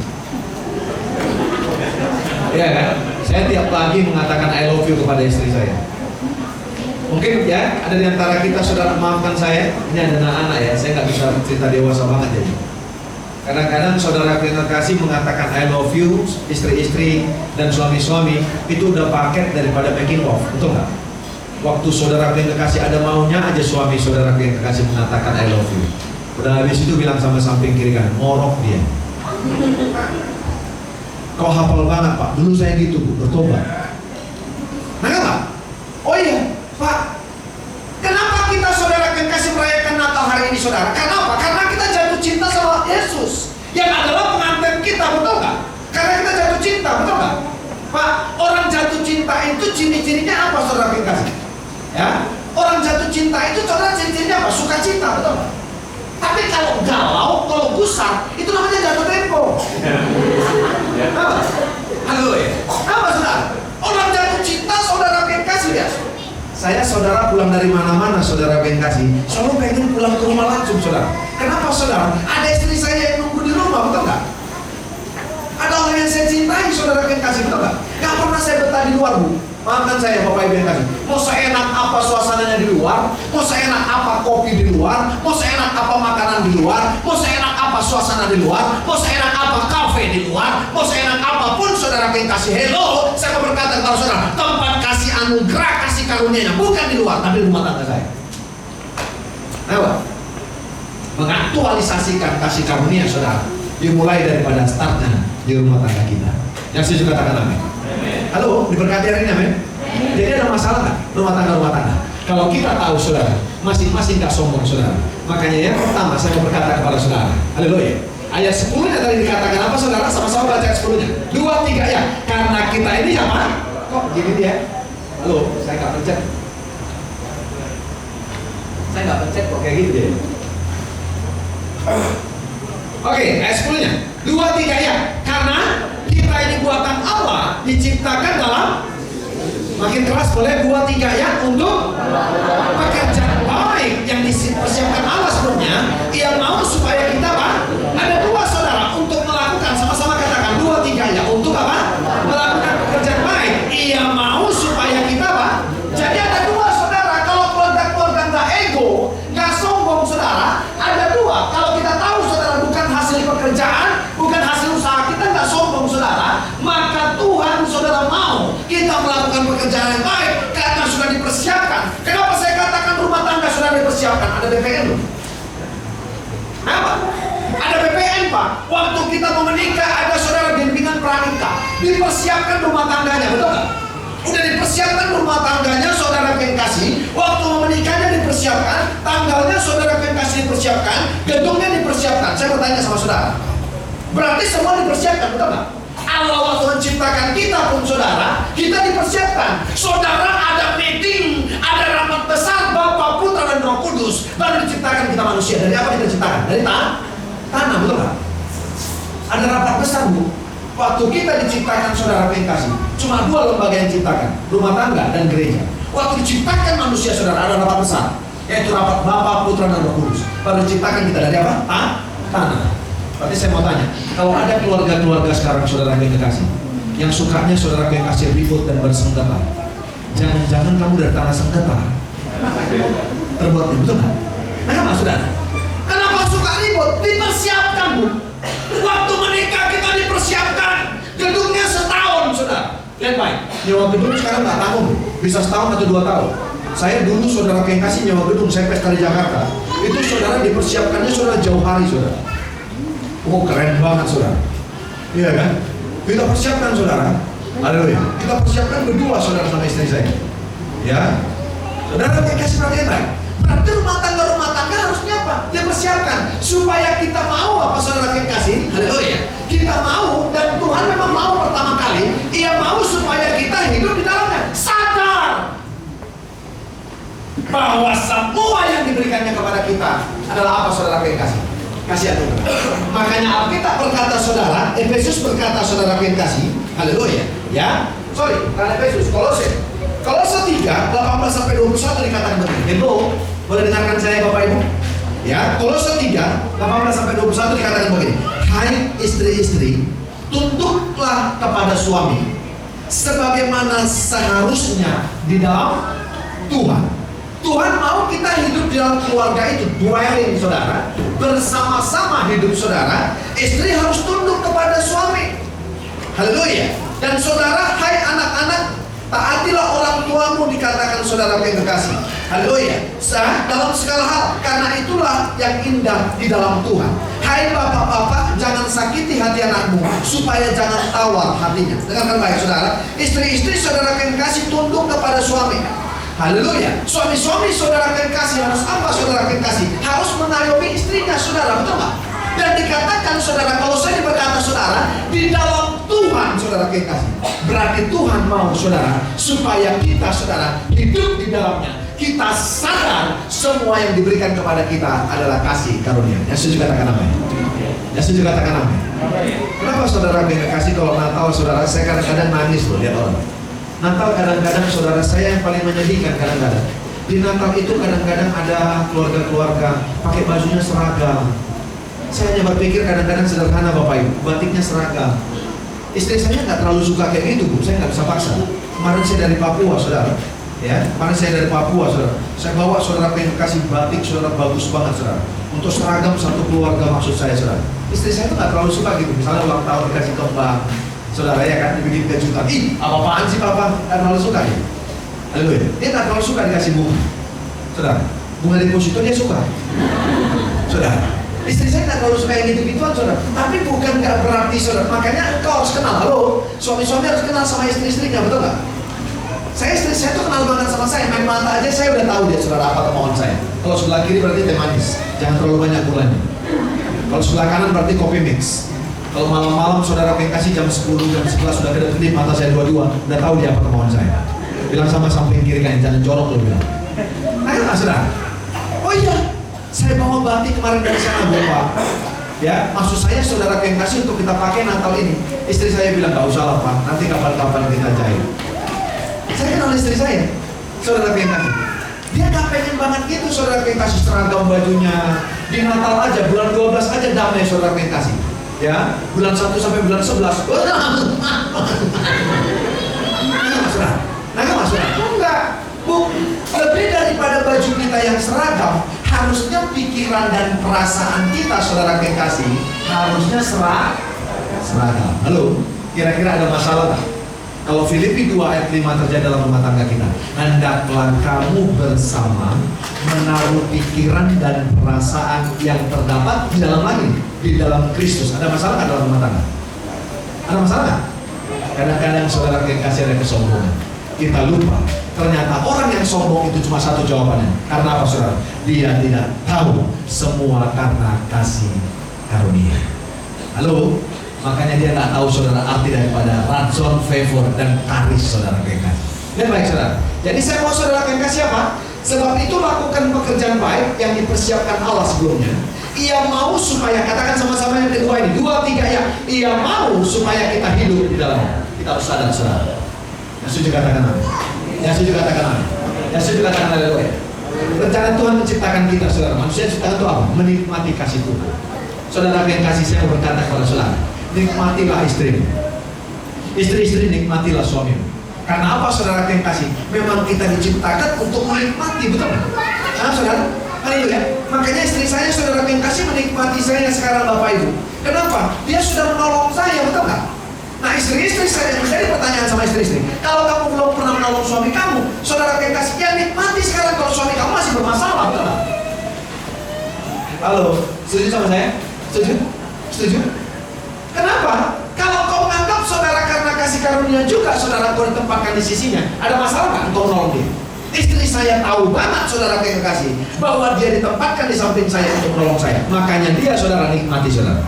Iya kan? Saya tiap pagi mengatakan I love you kepada istri saya. Mungkin ya ada di antara kita, saudara, maafkan saya, ini ada anak-anak ya, saya nggak bisa cerita dewasa banget jadi. Kadang-kadang saudara kekasih mengatakan I love you, istri-istri dan suami-suami itu udah paket daripada making love, betul nggak? Waktu saudara kekasih ada maunya aja suami saudara kekasih mengatakan I love you. Udah habis itu bilang sama samping kiri kanan, ngorok dia. Kau hafal banget, Pak. Dulu saya gitu, Bu, bertobat. Nah, Pak? Oh iya, Pak. Kenapa kita saudara kekasih merayakan Natal hari ini, saudara? Kenapa? Karena kita jatuh cinta sama Yesus, yang adalah pengantin kita, betul nggak? Karena kita jatuh cinta, betul nggak? Pak, orang jatuh cinta itu ciri-cirinya apa, saudara kekasih? Ya, orang jatuh cinta itu saudara ciri-cirinya apa? Sukacita, betul nggak? Tapi kalau galau, kalau gusar, itu namanya jatuh tempo. Apa? Halo ya? Apa, saudara? Orang jatuh cinta, saudara kekasih ya. Saya saudara pulang dari mana-mana, saudara kekasih, selalu pengen pulang ke rumah langsung, saudara. Kenapa, saudara? Ada istri saya yang nunggu di rumah, betul nggak? Ada orang yang saya cintai, saudara kekasih, betul nggak? Gak pernah saya betah di luar, Bu. Maafkan saya, Bapak Ibu yang kasih. Mau seenak apa suasananya di luar, mau seenak apa kopi di luar, mau seenak apa makanan di luar, mau seenak apa suasana di luar, mau seenak apa kafe di luar, mau seenak apapun saudara yang kasih. Hello, saya mau berkata kepada saudara, tempat kasih anugerah, kasih karunia-Nya bukan di luar, tapi di rumah tangga saya. Nah, mengaktualisasikan kasih karunia saudara dimulai daripada startnya di rumah tangga kita. Yang setuju katakan amin. Halo, diberkati hari ini, amin. Jadi ada masalah nggak rumah tangga? Kalau kita tahu, saudara, masing-masing nggak sombong, saudara. Makanya yang pertama saya mau berkata kepada saudara, haleluya. Ayat 10-nya tadi dikatakan apa, saudara? Sama-sama baca ayat 10-nya. 2, 3 ya. Karena kita ini apa? Kok gini dia? Halo, saya nggak pencet. Saya nggak pencet kok kayak gini dia. Oke, ayat 10-nya. 2, 3 ya. Karena kita ini buatan Allah, diciptakan dalam, makin keras boleh, 2, 3 ya, untuk pekerjaan baik yang dipersiapkan Allah sebelumnya. Ia mau supaya kita apa? Ada 2 saudara untuk melakukan, sama-sama katakan 2, 3 ya, untuk apa? Melakukan pekerjaan baik. Ia mau supaya kita apa? Jadi ada 2 saudara. Kalau keluarga-keluarga nggak ego, nggak sombong saudara, ada 2. Kalau kita tahu saudara bukan hasil pekerjaan, bukan hasil usaha kita, nggak sombong saudara, maka Tuhan saudara mau kita melakukan pekerjaan yang baik karena sudah dipersiapkan. Kenapa saya katakan rumah tangga sudah dipersiapkan? Ada BPN loh. Kenapa? Ada BPN Pak. Waktu kita mau menikah ada saudara bimbingan pranikah, dipersiapkan rumah tangganya, betul nggak? Udah dipersiapkan rumah tangganya saudara kasih. Waktu mau menikahnya dipersiapkan, tanggalnya saudara kasih dipersiapkan, gedungnya dipersiapkan. Saya bertanya sama saudara, berarti semua dipersiapkan, betul nggak? Allah waktu menciptakan kita pun saudara, kita dipersiapkan. Saudara ada meeting, ada rapat besar Bapa, Putra dan Roh Kudus, baru diciptakan kita manusia. Dari apa kita diciptakan? Dari tanah, betul nggak? Ada rapat besar Bu. Waktu kita diciptakan saudara kasih, cuma 2 lembaga yang diciptakan, rumah tangga dan gereja. Waktu diciptakan manusia saudara, ada rapat besar, yaitu rapat Bapa, Putra dan Roh Kudus. Baru diciptakan kita dari apa? Tanah. Berarti saya mau tanya, kalau ada keluarga-keluarga sekarang saudara kasih, yang sukanya saudara kasih ribut dan bersengketa, jangan-jangan kamu dari tanah sengketa terbuat ribut, betul nggak? Kenapa saudara? Kenapa suka ribut? Dipersiapkan Bu. Waktu menikah kita dipersiapkan, gedungnya setahun saudara. Lihat baik, nyewa gedung sekarang nggak tanggung, bisa setahun atau 2 tahun. Saya dulu saudara kasih nyewa gedung, saya pesta di Jakarta, itu saudara dipersiapkannya saudara jauh hari saudara. Oh keren banget saudara. Iya kan? Kita persiapkan saudara. Haleluya. Kita persiapkan berdua saudara sama istri saya. Ya. Saudara kasih perhatian baik. Berarti rumah tangga harusnya apa? Dipersiapkan supaya kita mau apa saudara kasih. Haleluya. Kita mau, dan Tuhan memang mau pertama kali. Ia mau supaya kita hidup di dalamnya. Sadar bahwa semua yang diberikannya kepada kita adalah apa saudara kasih? Kasih anugerah. Makanya Alkitab berkata saudara, Efesus berkata saudara kasih, haleluya, ya. Sorry, karena Efesus, Kolose 3, 18-21 dikatakan begini. Ibu, boleh dengarkan saya Bapak Ibu? Ya, Kolose 3, 18-21 dikatakan begini. Hai istri-istri, tunduklah kepada suami sebagaimana seharusnya di dalam Tuhan. Tuhan mau kita hidup di dalam keluarga itu, dwelling saudara, bersama-sama hidup saudara. Istri harus tunduk kepada suami. Haleluya. Dan saudara, hai anak-anak, taatilah orang tuamu, dikatakan saudara yang kekasih. Haleluya. Dalam segala hal, karena itulah yang indah di dalam Tuhan. Hai bapak-bapak, jangan sakiti hati anakmu, supaya jangan tawar hatinya. Dengarkan baik saudara. Istri-istri saudara yang kekasih tunduk kepada suami. Haleluya. Suami-suami saudara kasih harus apa saudara kasih? Harus mengayomi istrinya saudara, betul nggak? Dan dikatakan saudara, kalau saya berkata saudara, di dalam Tuhan saudara kasih. Berarti Tuhan mau saudara supaya kita saudara hidup di dalamnya. Kita sadar semua yang diberikan kepada kita adalah kasih karunia. Yang setuju katakan amin. Yang setuju katakan amin. Kenapa saudara kasih kalau Natal saudara saya kadang-kadang nangis loh lihat orang. Natal kadang-kadang saudara saya yang paling menyedihkan kadang-kadang. Di Natal itu kadang-kadang ada keluarga-keluarga pakai bajunya seragam. Saya hanya berpikir kadang-kadang sederhana Bapak Ibu, batiknya seragam. Istri saya nggak terlalu suka kayak gitu Bu, saya nggak bisa paksa. Kemarin saya dari Papua saudara, ya. Kemarin saya dari Papua saudara. Saya bawa saudara pengen kasih batik saudara bagus banget saudara. Untuk seragam satu keluarga maksud saya saudara. Istri saya tuh nggak terlalu suka gitu. Misalnya ulang tahun dikasih kembang. Saudara ya kan, dibikin kejutan. Ih, apa-apaan sih papa? Gak terlalu suka ya? Haleluya. Dia gak terlalu suka dikasih bunga. Saudara, bunga deposito dia suka. Saudara, istri saya gak terlalu suka yang gitu-gituan saudara. Tapi bukan gak berarti saudara. Makanya engkau harus kenal. Halo, suami-suami harus kenal sama istri-istrinya, betul gak? Istri saya tuh kenal banget sama saya. Main mata aja saya udah tahu dia saudara apa kemauan saya. Kalau sebelah kiri berarti teh manis. Jangan terlalu banyak gulanya. Kalau sebelah kanan berarti kopi mix. Kalau malam-malam saudara kasih jam 10, jam 11 sudah kedip-kedip mata saya dua-dua, udah tahu dia apa kemauan saya. Bilang sama samping kiri kan, jangan jorok lo bilang. Nah saudara, oh iya, saya bawa batik kemarin dari sana Bapak. Ya, maksud saya saudara yang kasih untuk kita pakai Natal ini. Istri saya bilang nggak usah lah Pak, nanti kapan-kapan kita jahit. Saya kenal istri saya, saudara yang kasih. Dia nggak pengen banget gitu saudara yang kasih seragam bajunya. Di Natal aja, bulan 12 aja damai saudara yang kasih. Ya, bulan 1 sampai bulan 11. Nah, maksudnya enggak. Bu, lebih daripada baju kita yang seragam, harusnya pikiran dan perasaan kita saudara kekasih harusnya seragam. Halo, kira-kira ada masalah tak? Kalau Filipi 2 ayat 5 terjadi dalam rumah tangga kita, hendaklah kamu bersama menaruh pikiran dan perasaan yang terdapat di dalam lagi, di dalam Kristus. Ada masalah nggak dalam rumah tangga? Ada masalah nggak? Kadang-kadang saudara kekasih ada kesombongan. Kita lupa, ternyata orang yang sombong itu cuma satu jawabannya. Karena apa saudara? Dia tidak tahu semua karena kasih karunia. Halo? Makanya dia nggak tahu saudara arti daripada razon, favor, dan karis saudara kekasih. Dan baik saudara. Jadi saya mau saudara kekasih siapa? Sebab itu lakukan pekerjaan baik yang dipersiapkan Allah sebelumnya. Ia mau supaya, katakan sama-sama yang kedua ini, 2, 3 ya. Ia mau supaya kita hidup di dalamnya. Kita harus sadar saudara. Yang setuju katakan amin. Yang setuju katakan amin. Yang setuju katakan haleluya. Rencana Tuhan menciptakan kita saudara. Manusia ciptakan itu apa? Menikmati kasih Tuhan. Saudara yang kasih, saya berkata kepada saudara, nikmatilah istrimu. Istri-istri nikmatilah suamimu. Karena apa saudara yang kasih? Memang kita diciptakan untuk menikmati, betul? Nah saudara, haleluya. Makanya istri saya saudara yang kasih menikmati saya sekarang Bapak Ibu. Kenapa? Dia sudah menolong saya, betul nggak? Nah istri-istri saya, jadi pertanyaan sama istri-istri, kalau kamu belum pernah menolong suami kamu, saudara yang kasih, ya nikmati sekarang kalau suami kamu masih bermasalah, betul nggak? Halo, setuju sama saya? Setuju? Setuju? Kenapa? Kalau kau menganggap saudara karena kasih karunia juga saudara kau ditempatkan di sisinya, ada masalah nggak engkau menolong dia? Istri saya tahu banget saudara yang kasih bahwa dia ditempatkan di samping saya untuk menolong saya, makanya dia saudara nikmati saudara.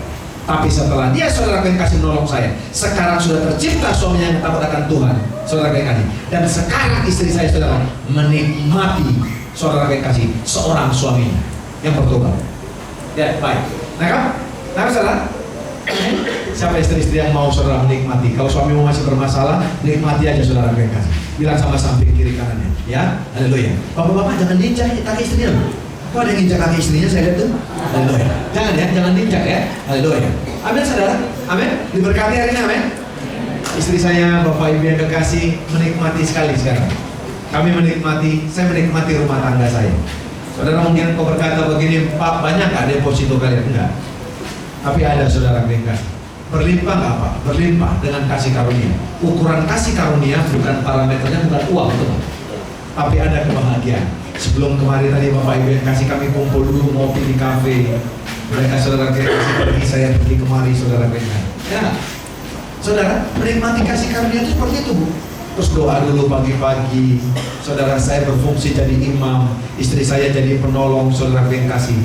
Tapi setelah dia saudara yang kasih menolong saya, sekarang sudah tercipta suaminya yang takut akan Tuhan, saudara yang kasih. Dan sekarang istri saya saudara menikmati saudara yang kasih seorang suaminya yang bertobat. Ya baik. Nah saudara, siapa istri-istri yang mau saudara menikmati? Kalau suamimu masih bermasalah, nikmati aja saudara yang kasih. Bilang sama samping kiri kanannya, ya, haleluya. Bapak-bapak jangan diinjak kaki istrinya. Kok ada yang injak kaki istrinya, saya lihat tuh. Haleluya. Jangan ya, jangan diinjak ya. Haleluya. Amin saudara. Amin. Diberkati hari ini, amin. Istri saya, Bapak Ibu yang kekasih, menikmati sekali sekarang. Kami menikmati, saya menikmati rumah tangga saya. Saudara mungkin kau berkata begini, Pak, banyak gak deposito kalian? Enggak. Tapi ada saudara yang kasih. Berlimpah nggak Pak? Berlimpah dengan kasih karunia. Ukuran kasih karunia bukan parameternya, bukan uang, betul. Tapi ada kebahagiaan. Sebelum kemarin tadi Bapak Ibu yang kasih kami kumpul dulu ngopi di kafe. Mereka saudara kasih pergi, saya pergi kemari saudara kasih. Ya, saudara menikmati kasih karunia itu seperti itu Bu. Terus doa dulu pagi-pagi. Saudara saya berfungsi jadi imam, istri saya jadi penolong saudara yang kasih.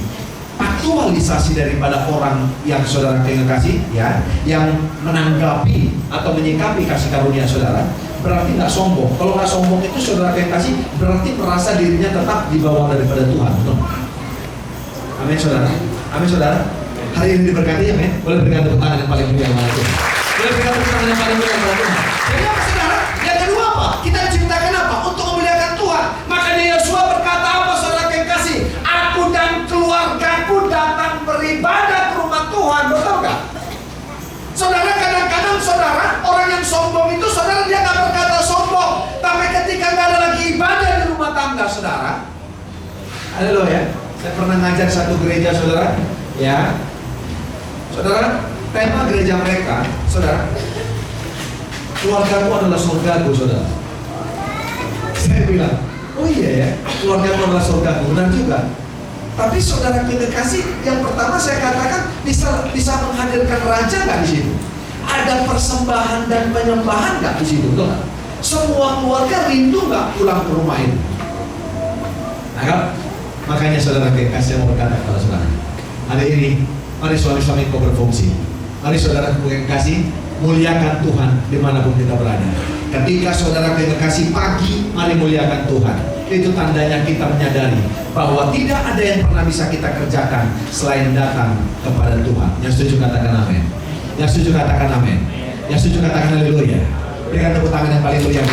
Aktualisasi daripada orang yang saudara yang kasih, ya, yang menanggapi atau menyikapi kasih karunia saudara. Berarti nggak sombong. Kalau nggak sombong itu saudara yang kasih berarti merasa dirinya tetap di bawah daripada Tuhan. Betul? Amin saudara. Amin saudara. Hari ini diberkati ya, men. Boleh berikan tepuk tangan yang paling mulia kepada Tuhan. Boleh berikan tepuk tangan yang paling mulia kepada Tuhan. Jadi apa saudara? Yang kedua apa? Kita diciptakan apa? Untuk memuliakan Tuhan. Makanya Yosua berkata apa saudara yang kasih? Aku dan keluargaku datang beribadah ke rumah Tuhan. Betul nggak? Saudara, kadang-kadang saudara, orang yang sombong itu saudara dia nggak berkata sombong, tapi ketika nggak ada lagi ibadah di rumah tangga saudara, ada loh ya. Saya pernah ngajar satu gereja saudara, ya, saudara, tema gereja mereka, saudara, keluargaku adalah surgaku, saudara. Saya bilang, oh iya ya, keluargaku adalah surgaku, benar juga. Tapi saudara kekasih, yang pertama saya katakan bisa menghadirkan raja nggak di situ? Ada persembahan dan penyembahan nggak di situ? Betul nggak? Semua keluarga rindu nggak pulang ke rumah ini? Nah, kan? Makanya saudara kekasih mau berkata kepada saudara, hari ini mari suami-suami kau berfungsi. Mari saudara kekasih muliakan Tuhan dimanapun kita berada. Ketika saudara kekasih pagi, mari muliakan Tuhan. itu tandanya kita menyadari bahwa tidak ada yang pernah bisa kita kerjakan selain datang kepada Tuhan. Yang setuju katakan amin. Yang setuju katakan amin. Yang setuju katakan haleluya. Berikan tepuk tangan yang paling meriah.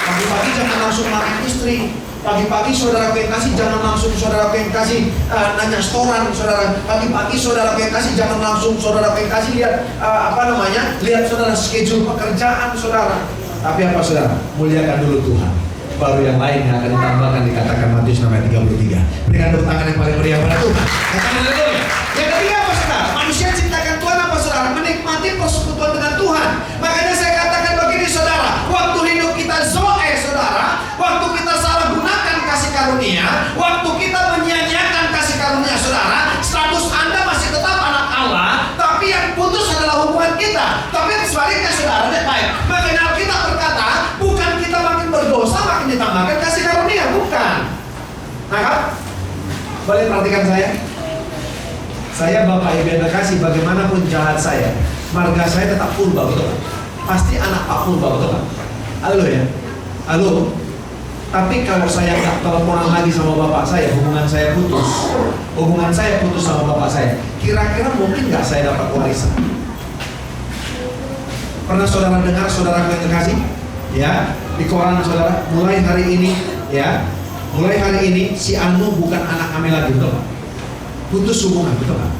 Pagi-pagi jangan langsung makan istri. Pagi-pagi saudara yang kasih jangan langsung saudara yang kasih nanya setoran saudara. Pagi-pagi saudara yang kasih jangan langsung saudara yang kasih lihat lihat saudara schedule pekerjaan saudara. Tapi apa saudara? Muliakan dulu Tuhan. Baru yang lain yang akan ditambahkan, dikatakan Matius 6:33. Berikan tepuk tangan yang paling meriah pada Tuhan. Yang ketiga apa saudara? Manusia ciptakan Tuhan apa saudara? Menikmati persekutuan dengan Tuhan. Makanya saya katakan begini saudara, waktu hidup kita zoe saudara, waktu kita salah gunakan kasih karunia, waktu kita menyia-nyiakan kasih karunia saudara, status Anda masih tetap anak Allah, tapi yang putus adalah hubungan kita. Tapi sebaliknya saudara, baik. Makanya kita berkata, bukan kita makin berdosa makin ditambahkan kasih karunia, bukan. Nah kan? Boleh perhatikan saya? Saya Bapak Ibu yang kasih, bagaimanapun jahat saya, marga saya tetap Purba, betul kan? Pasti anak Pak Purba, betul kan? Halo ya? Halo? Tapi kalau saya nggak teleponan lagi sama bapak saya, hubungan saya putus sama bapak saya, kira-kira mungkin nggak saya dapat warisan? Pernah saudara dengar saudara yang terkasih? Ya, di koran saudara, mulai hari ini si Anu bukan anak kami lagi, betul kan? Putus hubungan, betul kan?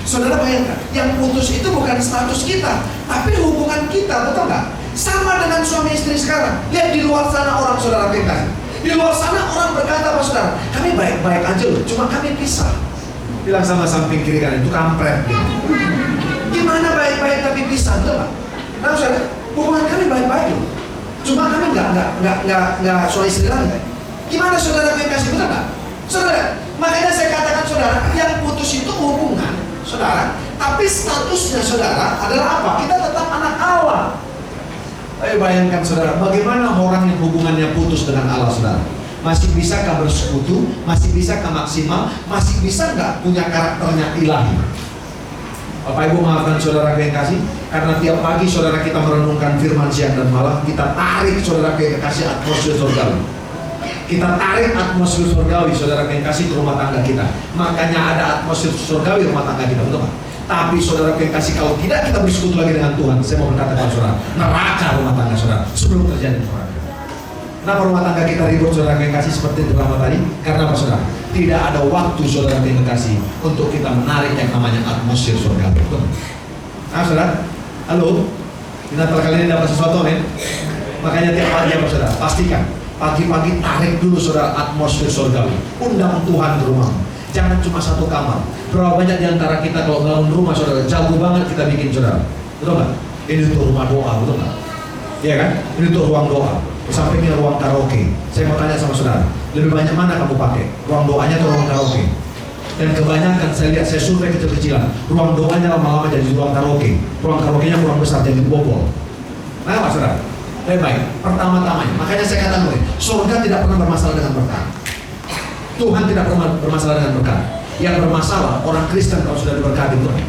Saudara bayangkan, yang putus itu bukan status kita, tapi hubungan kita, betul nggak? Sama dengan suami istri sekarang. Lihat di luar sana orang saudara pintar. Di luar sana orang berkata apa saudara? Kami baik-baik aja loh, cuma kami pisah. Bilang sama samping kiri kanan, itu kampret gitu. Gimana baik-baik tapi pisah, betul nggak? Nah saudara, hubungan kami baik-baik loh, cuma kami nggak suami istri lagi. Gimana saudara yang kasih, betul nggak? Saudara, makanya saya katakan saudara, yang putus itu hubungan saudara, tapi statusnya saudara adalah apa? Kita tetap anak Allah. Ayo bayangkan saudara, bagaimana orang yang hubungannya putus dengan Allah saudara? Masih bisakah bersekutu? Masih bisakah maksimal? Masih bisa nggak punya karakternya ilahi? Bapak Ibu maafkan saudara yang kasih, karena tiap pagi saudara kita merenungkan firman siang dan malam, kita tarik saudara yang kasih atmosfer surgawi. Kita tarik atmosfer surgawi saudara yang kasih ke rumah tangga kita. Makanya ada atmosfer surgawi rumah tangga kita, betul kan? Tapi saudara yang kasih, kalau tidak kita bersekutu lagi dengan Tuhan, saya mau berkata kepada saudara, neraka rumah tangga saudara sebelum terjadi saudara. Kenapa rumah tangga kita ribut saudara yang kasih seperti drama tadi? Karena apa saudara? Tidak ada waktu saudara yang kasih untuk kita menarik yang namanya atmosfer surgawi. Betul? Nah saudara, halo, di Natal kali ini dapat sesuatu men? Makanya tiap pagi apa saudara? Pastikan pagi-pagi tarik dulu saudara atmosfer surgawi. Undang Tuhan ke rumah. Jangan cuma satu kamar. Berapa banyak di antara kita kalau bangun rumah saudara, jago banget kita bikin saudara. Betul nggak? Ini untuk rumah doa, betul nggak? Iya kan? Ini untuk ruang doa. Sampingnya ruang karaoke. Saya mau tanya sama saudara, lebih banyak mana kamu pakai? Ruang doanya atau ruang karaoke? Dan kebanyakan saya lihat, saya survei kecil-kecilan, ruang doanya lama-lama jadi ruang karaoke. Ruang karaoke-nya kurang besar jadi bobol. Nah, Pak saudara? Baik. Pertama-tamanya, makanya saya katakan, surga tidak pernah bermasalah dengan berkat. Tuhan tidak pernah bermasalah dengan berkat. Yang bermasalah orang Kristen kalau sudah diberkati Tuhan.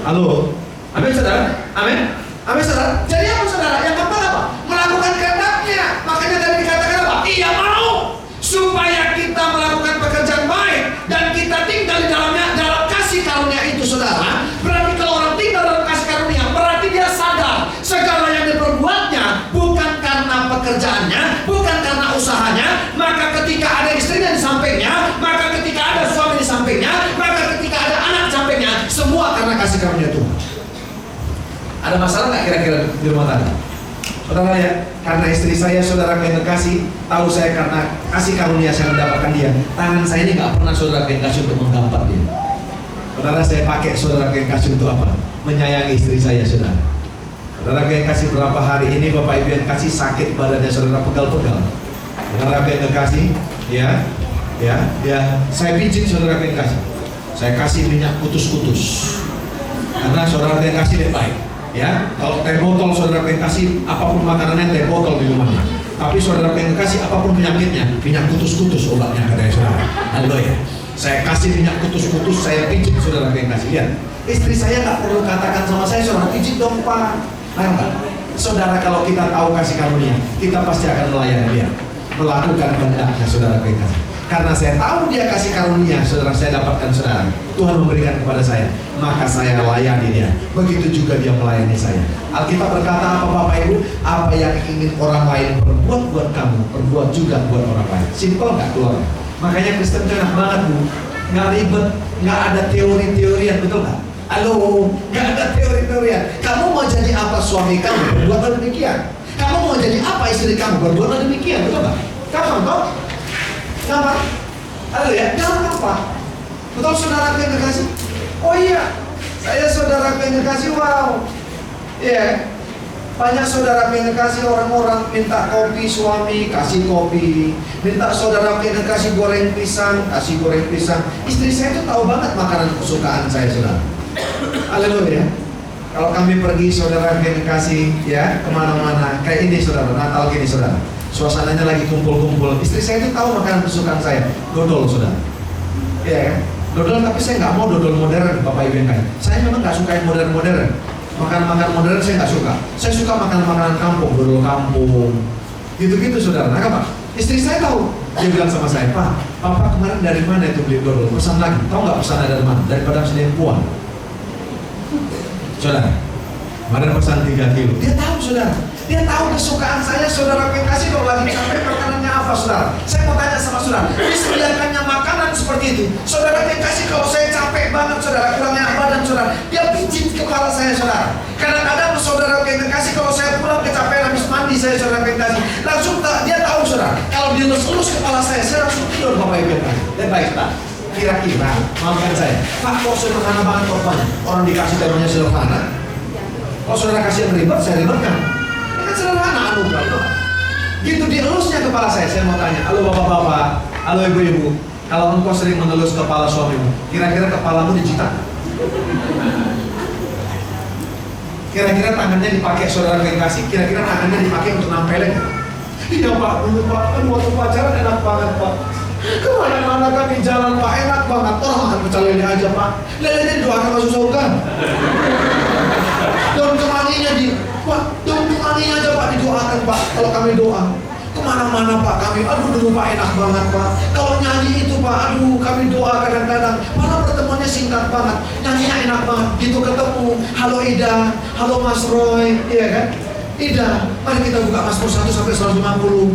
Halo, amin saudara, amin, amin saudara. Jadi apa saudara? Yang keempat apa? Melakukan kehendaknya. Makanya tadi dikatakan apa? Ia mau supaya kita melakukan pekerjaan baik dan kita tinggal di dalamnya dalam kasih karunia itu saudara. Berarti kalau orang tinggal dalam kasih karunia, berarti dia sadar segala yang diperbuatnya bukan karena pekerjaannya, bukan karena usahanya. Maka ketika ada istrinya di sampingnya, maka ketika ada suami di sampingnya, maka ketika ada anak di sampingnya, semua karena kasih karunia Tuhan. Ada masalah nggak kira-kira di rumah tangga? Saudara ya, karena istri saya saudara yang kasih, tahu saya karena kasih karunia saya mendapatkan dia. Tangan saya ini nggak pernah saudara yang kasih untuk menggampar dia. Saudara saya pakai saudara yang kasih untuk apa? Menyayangi istri saya saudara. Saudara yang kasih berapa hari ini Bapak Ibu yang kasih sakit badannya saudara pegal-pegal. Saudara yang kasih, ya, saya pijit saudara yang kasih. Saya kasih minyak kutus-kutus. Karena saudara yang kasih dia baik. Ya, kalau teh botol saudara yang kasih apapun makanannya teh botol di rumahnya. Tapi saudara yang kasih apapun penyakitnya, minyak kutus-kutus obatnya katanya saudara. Halo ya. Saya kasih minyak kutus-kutus, saya pijit saudara yang kasih. Lihat, istri saya nggak perlu katakan sama saya, saudara pijit dong Pak. Nah, Saudara, kalau kita tahu kasih karunia, kita pasti akan melayani dia, melakukan kehendaknya, saudara kasih. Karena saya tahu dia kasih karunia, saudara, saya dapatkan, saudara, Tuhan memberikan kepada saya, maka saya layani dia. Begitu juga dia melayani saya. Alkitab berkata apa, Bapak Ibu? Apa yang ingin orang lain perbuat buat kamu, perbuat juga buat orang lain. Simpel nggak keluar? Makanya Kristen itu enak banget, Bu. Nggak ribet, nggak ada teori-teorian, betul nggak? Halo, nggak ada teori-teorian. Kamu mau jadi apa suami kamu, berbuatlah demikian. Kamu mau jadi apa istri kamu, berbuatlah demikian, betul nggak? Gampang toh? Gampang? Halo ya, gampang Pak. Betul saudara yang kekasih? Oh iya, saya saudara yang kekasih, wow. Iya, banyak saudara yang kekasih, orang-orang minta kopi suami, kasih kopi. Minta saudara yang kekasih goreng pisang, kasih goreng pisang. Istri saya itu tahu banget makanan kesukaan saya, saudara. Haleluya. Kalau kami pergi saudara yang dikasih ya kemana-mana kayak ini saudara, Natal gini saudara, suasananya lagi kumpul-kumpul. Istri saya itu tahu makanan kesukaan saya, dodol saudara. Iya kan? Dodol, tapi saya nggak mau dodol modern, Bapak Ibu yang kaya. Saya memang nggak suka yang modern-modern. Makan-makan modern saya nggak suka. Saya suka makanan-makanan kampung, dodol kampung, gitu-gitu saudara. Nah, apa? Istri saya tahu. Dia bilang sama saya, Pak, Papa kemarin dari mana itu beli dodol? Pesan lagi. Tahu nggak pesannya dari mana? Dari Padang Sidempuan. Saudara, kemarin pesan 3 kilo. Dia tahu saudara. Dia tahu kesukaan saya, saudara yang kasih. Kalau lagi capek makanannya apa saudara? Saya mau tanya sama saudara, disediakannya makanan seperti itu. Saudara yang kasih, kalau saya capek banget saudara, kurang enak badan saudara, dia pijit kepala saya saudara. Kadang-kadang saudara yang kasih, kalau saya pulang kecapean habis mandi saya saudara yang kasih, langsung dia tahu saudara, kalau dia elus kepala saya langsung tidur Bapak Ibu. Dan baik Pak, kira-kira maafkan saya, Pak, kok sederhana banget korbannya? Orang dikasih temanya sederhana. Kalau saudara kasih yang ribet, saya ribetkan. Ini kan sederhana anugerah Tuhan. Gitu dielusnya kepala saya mau tanya, halo bapak-bapak, halo ibu-ibu, kalau engkau sering mengelus kepala suamimu, kira-kira kepalamu dijitak? Kira-kira tangannya dipakai saudara yang kasih, kira-kira tangannya dipakai untuk nampelin? Iya Pak, dulu Pak, kan waktu pacaran enak banget Pak. Kemana-mana kami jalan Pak, enak banget. Orang makan pecel lele aja Pak. Lelenya doakan masuk surga. Daun kemanginya Pak, daun kemanginya aja Pak didoakan Pak. Kalau kami doa, kemana-mana Pak kami, aduh dulu Pak enak banget Pak. Kalau nyanyi itu Pak, aduh kami doa kadang-kadang. Malah pertemuannya singkat banget, nyanyinya enak banget. Gitu ketemu, halo Ida, halo Mas Roy, iya kan? Ida, mari kita buka Mazmur 1 sampai 150.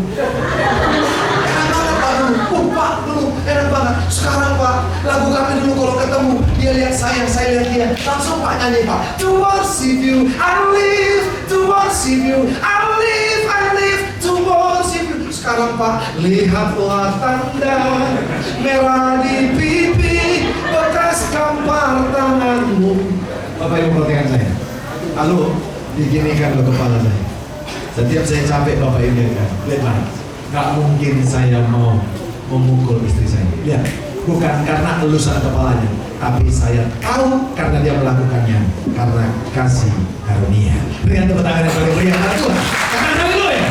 Pak, dulu enak banget. Sekarang Pak, lagu kami dulu kalau ketemu, dia lihat saya lihat dia, langsung Pak nyanyi Pak. To worship you, I live to worship you, I live to worship you. Sekarang Pak, lihatlah tanda merah di pipi, bekas gampar tanganmu. Bapak Ibu perhatikan saya. Halo, diginikan ke kepala saya. Setiap saya capek Bapak Ibu kan, lihat Pak, gak mungkin saya mau memukul istri saya. Lihat, bukan karena elusan kepalanya, tapi saya tahu karena dia melakukannya karena kasih karunia. Berikan tepuk tangan yang paling meriah karena Tuhan. Karena haleluya.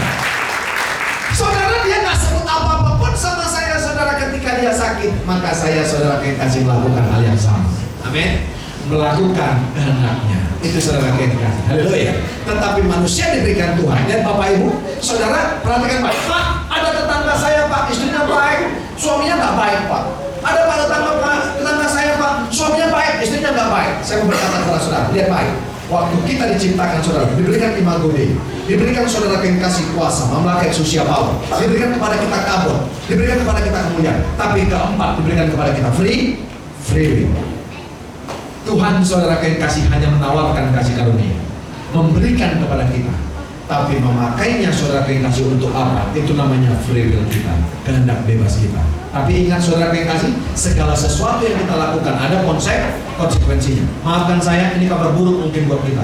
Saudara, dia nggak sebut apa-apa pun sama saya saudara ketika dia sakit, maka saya saudara yang kasih melakukan hal yang sama. Amin. Melakukan kehendaknya. Itu saudara yang kasih. Haleluya. Tetapi manusia diberikan Tuhan. Dan Bapak Ibu, saudara perhatikan Pak. Pak, ada tetangga saya Pak, istrinya baik, suaminya nggak baik Pak. Ada Pak tetangga saya Pak, suaminya baik, istrinya nggak baik. Saya mau berkata kepada saudara, lihat baik. Waktu kita diciptakan saudara, diberikan imago Dei, diberikan saudara yang kasih kuasa, memakai susia bawah, diberikan kepada kita kabut, diberikan kepada kita kemuliaan. Tapi keempat diberikan kepada kita free will. Tuhan saudara yang kasih hanya menawarkan kasih karunia, memberikan kepada kita, tapi memakainya saudara yang kasih untuk apa? Itu namanya free will kita, kehendak bebas kita. Tapi ingat saudara yang kasih, segala sesuatu yang kita lakukan ada konsekuensinya. Maafkan saya, ini kabar buruk mungkin buat kita.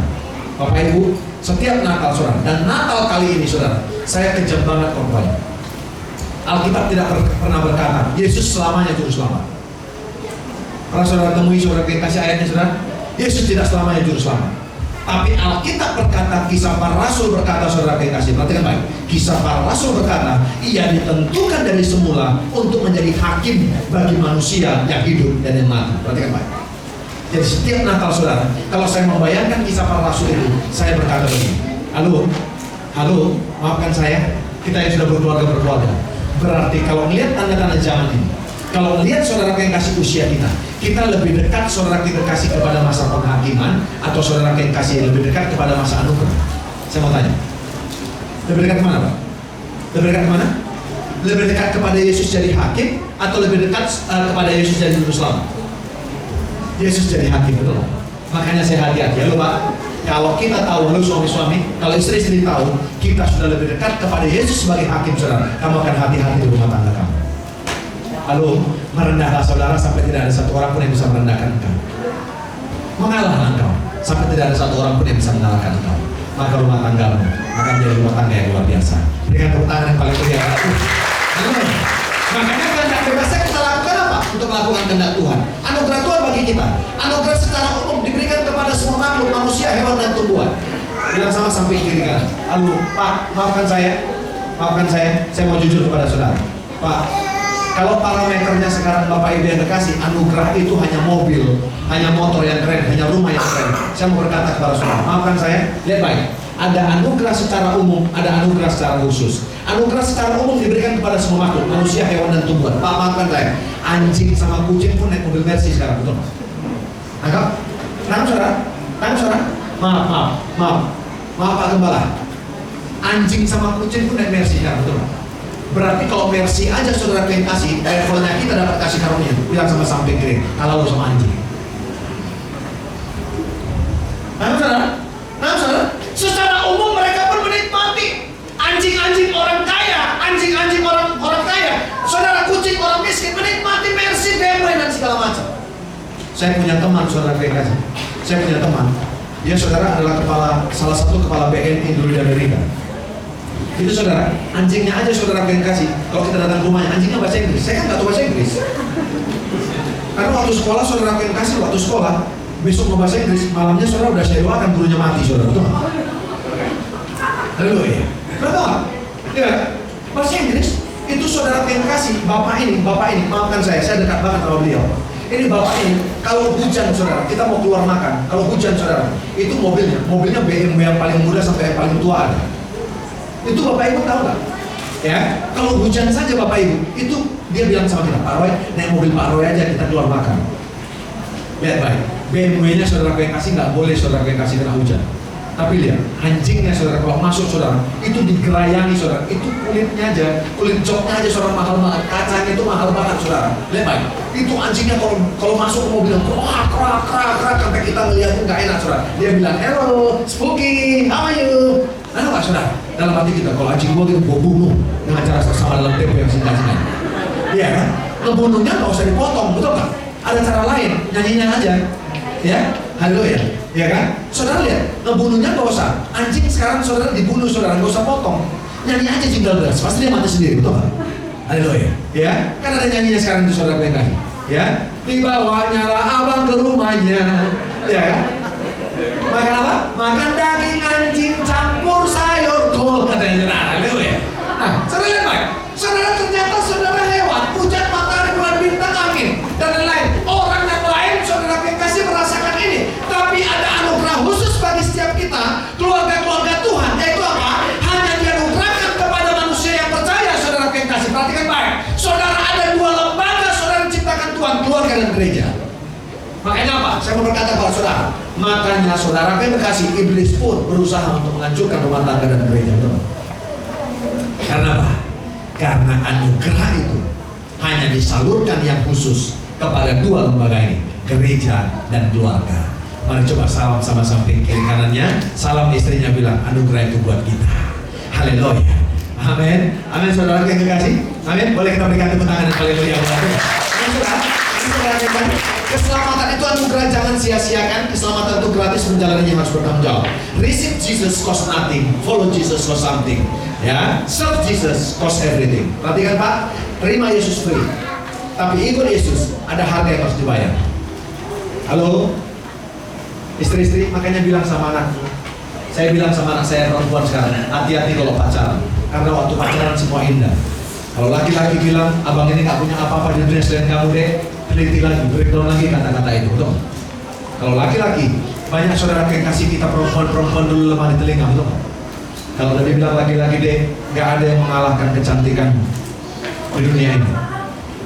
Bapak Ibu, setiap Natal saudara, dan Natal kali ini saudara, saya kejam banget korbannya. Alkitab tidak pernah berkata Yesus selamanya juru selamat. Pernah saudara temui saudara yang kasih ayatnya saudara? Yesus tidak selamanya juru selamat. Tapi Alkitab berkata, Kisah Para Rasul berkata, saudara yang kasih, perhatikan baik. Kisah Para Rasul berkata, ia ditentukan dari semula untuk menjadi hakim bagi manusia yang hidup dan yang mati. Perhatikan baik. Jadi setiap Natal saudara, kalau saya membayangkan Kisah Para Rasul itu, saya berkata begini, Halo, maafkan saya. Kita yang sudah berkeluarga. Berarti kalau melihat tanda-tanda zaman ini, kalau melihat saudara yang kasih usia kita lebih dekat saudara yang kasih kepada masa penghakiman atau saudara yang kasih lebih dekat kepada masa anugerah? Saya mau tanya, lebih dekat kemana Pak? Lebih dekat kemana? Lebih dekat kepada Yesus jadi hakim atau lebih dekat kepada Yesus jadi juru selamat? Yesus jadi hakim, betul. Makanya saya hati-hati. Halo Pak, kalau kita tahu, halo suami-suami, kalau istri-istri tahu kita sudah lebih dekat kepada Yesus sebagai hakim saudara, kamu akan hati-hati di rumah tangga kamu. Halo, merendahlah saudara sampai tidak ada satu orang pun yang bisa merendahkan engkau. Mengalahlah engkau sampai tidak ada satu orang pun yang bisa mengalahkan engkau. Maka rumah tanggamu akan menjadi rumah tangga yang luar biasa. Dengan tepuk tangan yang paling meriah. Makanya kehendak bebasnya kita lakukan apa? Untuk melakukan kehendak Tuhan. Anugerah Tuhan bagi kita. Anugerah secara umum diberikan kepada semua makhluk, manusia, hewan, dan tumbuhan. Bilang sama samping kiri kanan. Halo, Pak, maafkan saya, saya mau jujur kepada saudara. Pak, kalau parameternya sekarang Bapak Ibu yang kasih, anugerah itu hanya mobil, hanya motor yang keren, hanya rumah yang keren. Saya mau berkata kepada saudara, maafkan saya, lihat baik. Ada anugerah secara umum, ada anugerah secara khusus. Anugerah secara umum diberikan kepada semua makhluk, manusia, hewan, dan tumbuhan. Pak, maafkan saya, anjing sama kucing pun naik mobil Mercy sekarang, betul? Anggap? Tangkap saudara? Maaf Pak Gembala. Anjing sama kucing pun naik Mercy sekarang, betul? Berarti kalau Mercy aja saudara pengen kasih, levelnya kita dapat kasih karunia. Bilang sama samping kiri, kalau lu sama anjing. Nah saudara, secara umum mereka pun menikmati. Anjing-anjing orang kaya, anjing-anjing orang kaya, saudara kucing orang miskin menikmati Mercy, BMW dan segala macam. Saya punya teman saudara pengen kasih. Saya punya teman, dia saudara adalah salah satu kepala BNI dulu di Amerika. Itu saudara, anjingnya aja saudara pengen kasih. Kalau kita datang ke rumahnya, anjingnya bahasa Inggris. Saya kan nggak tahu bahasa Inggris. Karena waktu sekolah saudara pengen kasih, waktu sekolah besok mau bahasa Inggris, malamnya saudara udah saya doakan gurunya mati saudara, betul nggak? Haleluya. Betul nggak? Ya, bahasa Inggris itu saudara pengen kasih. Bapak ini, maafkan saya dekat banget sama beliau. Ini bapak ini, kalau hujan saudara, kita mau keluar makan. Kalau hujan saudara, itu mobilnya BMW yang paling muda sampai yang paling tua ada. Itu Bapak Ibu tahu nggak? Ya, kalau hujan saja Bapak Ibu, itu dia bilang sama kita, Pak Roy, naik mobil Pak Roy aja kita keluar makan. Lihat baik, BMW-nya saudara yang kasih nggak boleh saudara yang kasih kena hujan. Tapi lihat, anjingnya saudara kalau masuk saudara, itu digerayangi saudara, itu kulitnya aja, kulit joknya aja saudara mahal banget, kacanya itu mahal banget saudara. Lihat baik, itu anjingnya kalau masuk ke mobil, krak, sampai kita ngeliatin nggak enak saudara. Dia bilang, hello, Spooky, how are you? Nah, nggak saudara? Dalam hati kita, kalau anjing gua gitu gua bunuh dengan cara sama dalam tempo yang singkat-singkat. Iya kan? Ngebunuhnya nggak usah dipotong, betul nggak? Ada cara lain, nyanyinya aja. Ya, haleluya. Ya kan? Saudara lihat, ngebunuhnya nggak usah. Anjing sekarang saudara dibunuh saudara, nggak usah potong. Nyanyi aja Jingle Bells, pasti dia mati sendiri, betul nggak? Haleluya. Ya, kan ada nyanyinya sekarang itu saudara yang kasih. Ya, dibawanya lah abang ke rumahnya. Ya kan? Makan apa? Makan daging anjing campur sayur kol, katanya saudara. Haleluya. Nah, saudara lihat baik. Saudara ternyata saudara hewan, hujan, matahari, bulan, bintang, angin, dan lain-lain. Orang yang lain saudara yang kasih merasakan ini. Tapi ada anugerah khusus bagi setiap kita, keluarga-keluarga Tuhan. Yaitu apa? Hanya dianugerahkan kepada manusia yang percaya saudara yang kasih. Perhatikan baik. Saudara ada dua lembaga saudara diciptakan Tuhan, keluarga dan gereja. Makanya apa? Saya mau berkata kepada saudara. Makanya saudara yang kasih, iblis pun berusaha untuk menghancurkan rumah tangga dan gereja. Betul? Karena apa? Karena anugerah itu hanya disalurkan yang khusus kepada dua lembaga ini, gereja dan keluarga. Mari coba salam sama samping kiri kanannya. Salam istrinya bilang, anugerah itu buat kita. Haleluya. Amin. Amin saudara yang kekasih. Amin. Boleh kita berikan tepuk tangan. Haleluya. Keselamatan itu anugerah, jangan sia-siakan. Keselamatan itu gratis, menjalaninya harus bertanggung jawab. Receive Jesus cost nothing, follow Jesus cost something. Ya, serve Jesus cost everything. Perhatikan Pak, terima Yesus free. Tapi ikut Yesus ada harga yang harus dibayar. Halo, istri-istri, makanya bilang sama anakku. Saya bilang sama anak saya perempuan sekarang, hati-hati kalau pacaran. Karena waktu pacaran semua indah. Kalau laki-laki bilang, abang ini gak punya apa-apa di dunia selain kamu deh, teliti lagi, breakdown lagi kata-kata itu, betul? Kalau laki-laki, banyak saudara yang kasih kita perempuan-perempuan dulu lemah di telinga, betul? Kalau udah dibilang laki-laki deh, nggak ada yang mengalahkan kecantikanmu di dunia ini.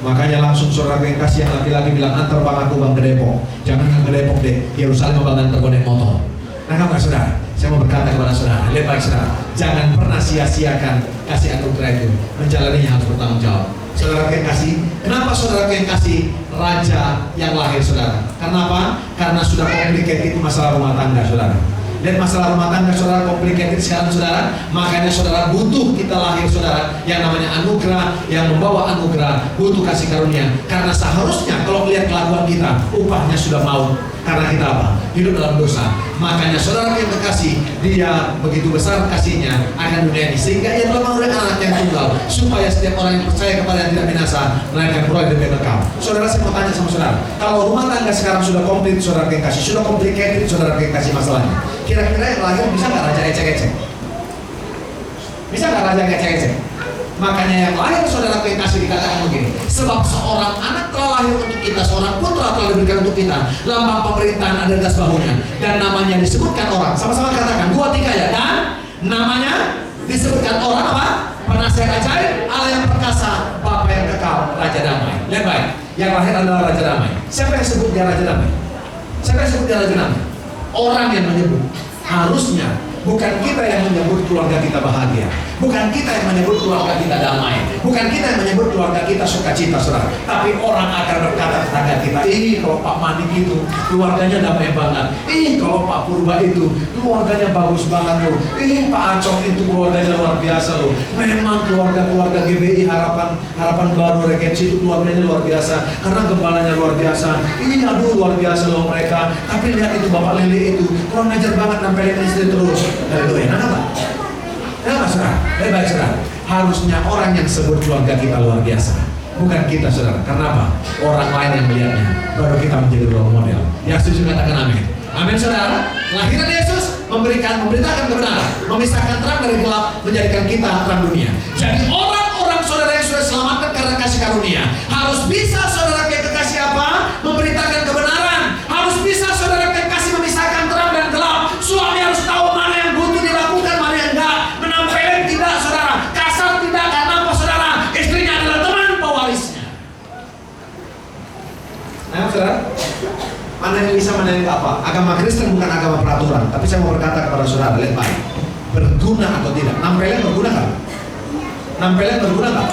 Makanya langsung saudara yang kasih yang laki-laki bilang, antar bang aku bang ke Depok. Jangan ke Depok deh, Yerusalem bang antar naik motor. Nah kamu saudara, saya mau berkata kepada saudara, lihat baik saudara, jangan pernah sia-siakan kasih anugerah itu. Menjalaninya harus bertanggung jawab. Saudara yang kasih, kenapa saudara yang kasih raja yang lahir saudara? Karena apa? Karena sudah complicated masalah rumah tangga saudara. Dan masalah rumah tangga saudara complicated sekarang saudara, makanya saudara butuh kita lahir saudara yang namanya anugerah, yang membawa anugerah, butuh kasih karunia. Karena seharusnya kalau melihat kelakuan kita, upahnya sudah maut. Karena kita apa? Hidup dalam dosa. Makanya saudara yang kekasih, dia begitu besar kasihnya akan dunia ini, sehingga ia telah memberikan anak yang tunggal, supaya setiap orang yang percaya kepada yang tidak binasa, melainkan beroleh hidup yang kekal. Saudara, saya mau tanya sama saudara, kalau rumah tangga sekarang sudah komplit saudara yang kasih, sudah complicated saudara yang kasih masalahnya, kira-kira yang lahir bisa nggak raja ecek-ecek? Bisa nggak raja ecek-ecek? Makanya yang lahir saudara yang kasih dikatakan begini, sebab seorang anak telah lahir untuk kita, seorang putra telah diberikan untuk kita, lambang pemerintahan ada di atas bahunya, dan namanya disebutkan orang. Sama-sama katakan 2, 3 ya. Dan namanya disebutkan orang apa? Penasihat ajaib, Allah yang perkasa, Bapa yang kekal, Raja Damai. Lihat baik, yang lahir adalah Raja Damai. Siapa yang sebut dia Raja Damai? Siapa yang sebut dia Raja Damai? Orang yang menyebut. Harusnya bukan kita yang menyebut keluarga kita bahagia, bukan kita yang menyebut keluarga kita damai, bukan kita yang menyebut keluarga kita sukacita saudara, tapi orang akan berkata tetangga kita, ih kalau Pak Manik itu keluarganya damai banget, ih kalau Pak Purba itu keluarganya bagus banget loh, ih Pak Acok itu keluarganya luar biasa loh. Memang keluarga GBI harapan baru Regensi itu keluarganya luar biasa karena gembalanya luar biasa, ih aduh luar biasa loh mereka. Tapi lihat itu Bapak Lili itu kurang ajar banget nampelin istri terus. Haleluya. Kenapa? Kenapa saudara? Baik saudara. Harusnya orang yang sebut keluarga kita luar biasa, bukan kita saudara. Karena apa? Orang lain yang melihatnya, baru kita menjadi role model. Yang setuju katakan amin. Amin saudara. Lahiran Yesus memberitakan kebenaran, memisahkan terang dari gelap, menjadikan kita terang dunia. Jadi orang-orang saudara yang sudah selamatkan karena kasih karunia harus bisa saudara yang kekasih apa? Memberitakan kebenaran. Harus bisa saudara yang kasih memisahkan terang dan gelap. Suami harus tahu mana yang butuh dilakukan, mana yang enggak. Menampilkan tidak saudara, kasar tidak. Karena apa saudara? Istrinya adalah teman pewarisnya. Nah saudara, mana yang bisa, mana yang apa? Agama Kristen bukan agama peraturan. Tapi saya mau berkata kepada saudara, lihat baik, berguna atau tidak? Nampelnya berguna nggak? Nampelnya berguna nggak?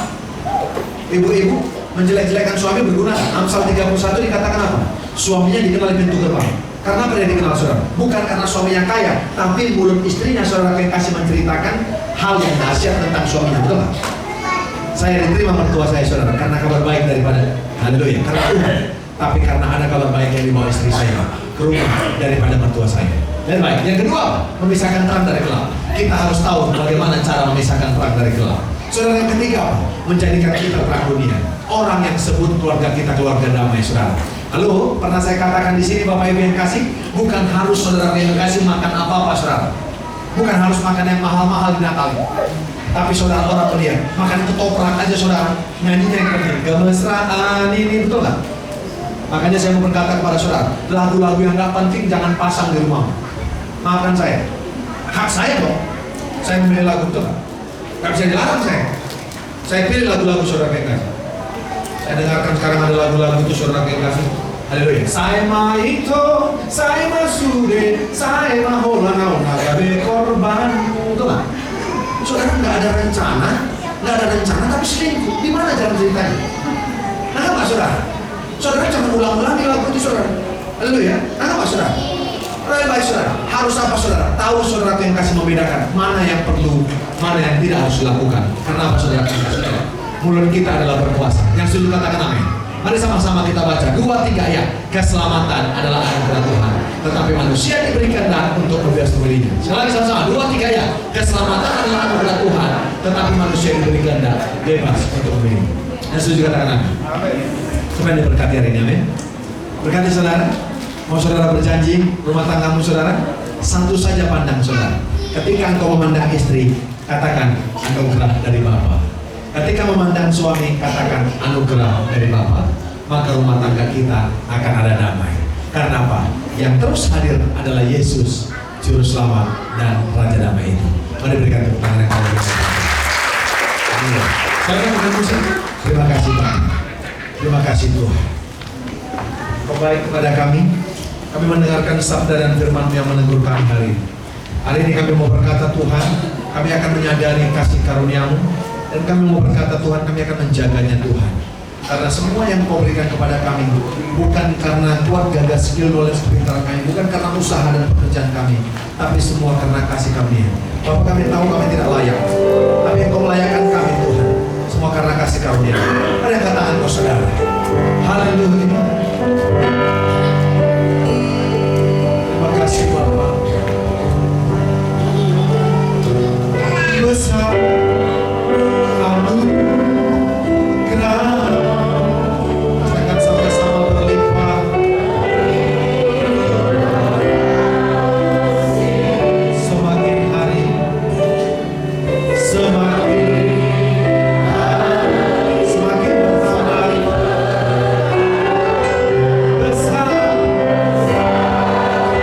Ibu-ibu menjelek-jelekan suami berguna nggak? Amsal 31 dikatakan apa? Suaminya dikenal di pintu gerbang. Karena apa dia dikenal saudara? Bukan karena suaminya kaya, tapi mulut istrinya saudara yang kasih menceritakan hal yang dahsyat tentang suaminya, betul nggak? Saya diterima mertua saya saudara karena kabar baik daripada, haleluya, karena Tuhan. Tapi karena ada kabar baik yang dibawa istri saya ke rumah daripada mertua saya. Dan baik. Yang kedua, memisahkan terang dari gelap. Kita harus tahu bagaimana cara memisahkan terang dari gelap. Saudara yang ketiga, menjadikan kita terang dunia. Orang yang sebut keluarga kita keluarga damai, saudara. Lalu pernah saya katakan di sini Bapak Ibu yang kasih, bukan harus saudara yang kasih makan apa-apa saudara. Bukan harus makan yang mahal-mahal di Natal. Tapi saudara orang melihat makan ketoprak aja saudara, nyanyinya yang penting. Kemesraan ini, betul nggak? Makanya saya mau berkata kepada saudara, lagu-lagu yang nggak penting jangan pasang di rumah. Maafkan saya, hak saya kok. Saya memilih lagu, betul nggak? Nggak bisa dilarang saya. Saya pilih lagu-lagu saudara yang kasih. Saya dengarkan sekarang ada lagu-lagu itu saudara yang kasih. Haleluya. Saya ito, saya masude, saya mahola nagabe korban. Betul nggak? Saudara nggak ada rencana tapi selingkuh. Di mana jalan ceritanya? Nah apa saudara? Saudara jangan ulang-ulangi lagu itu saudara. Haleluya. Nah apa saudara? Baik saudara. Harus apa saudara? Tahu saudara yang kasih membedakan mana yang perlu, mana yang tidak harus dilakukan. Karena apa saudara? Mulut kita adalah berkuasa. Yang setuju katakan amin. Mari sama-sama kita baca 2, 3 ayat. Keselamatan adalah anugerah Tuhan, tetapi manusia diberikan hak untuk bebas memilihnya. Sekali lagi sama-sama 2, 3 ayat. Keselamatan adalah anugerah Tuhan, tetapi manusia diberikan hak bebas untuk memilih. Yang setuju katakan amin. Supaya diberkati hari ini, amin. Berkati saudara. Mau saudara berjanji rumah tanggamu saudara, satu saja pandang saudara. Ketika engkau memandang istri, katakan anugerah dari Bapa. Ketika memandang suami, katakan anugerah dari Bapa. Maka rumah tangga kita akan ada damai. Karena apa? Yang terus hadir adalah Yesus, Juru Selamat dan Raja Damai itu. Mari berikan tepuk tangan yang paling besar. Iya. Saya bukan musik. Terima kasih Pak. Terima kasih Tuhan. Kau baik kepada kami. Kami mendengarkan sabda dan firman-Mu yang menegur kami hari ini. Hari ini kami mau berkata Tuhan, kami akan menyadari kasih karunia-Mu, dan kami mau berkata Tuhan, kami akan menjaganya Tuhan. Karena semua yang Kau berikan kepada kami bukan karena kuat gagah skill knowledge kepintaran kami, bukan karena usaha dan pekerjaan kami, tapi semua karena kasih kami. Bapak, kami tahu kami tidak layak, tapi Engkau melayakkan kami Tuhan. Semua karena kasih karunia. Mari angkat tangan Kau saudara. Haleluya. Terima kasih Bapak. Besar anugerah. Akan sama-sama berlimpah. Semakin hari semakin bertambah besar anugerah-Mu Tuhan.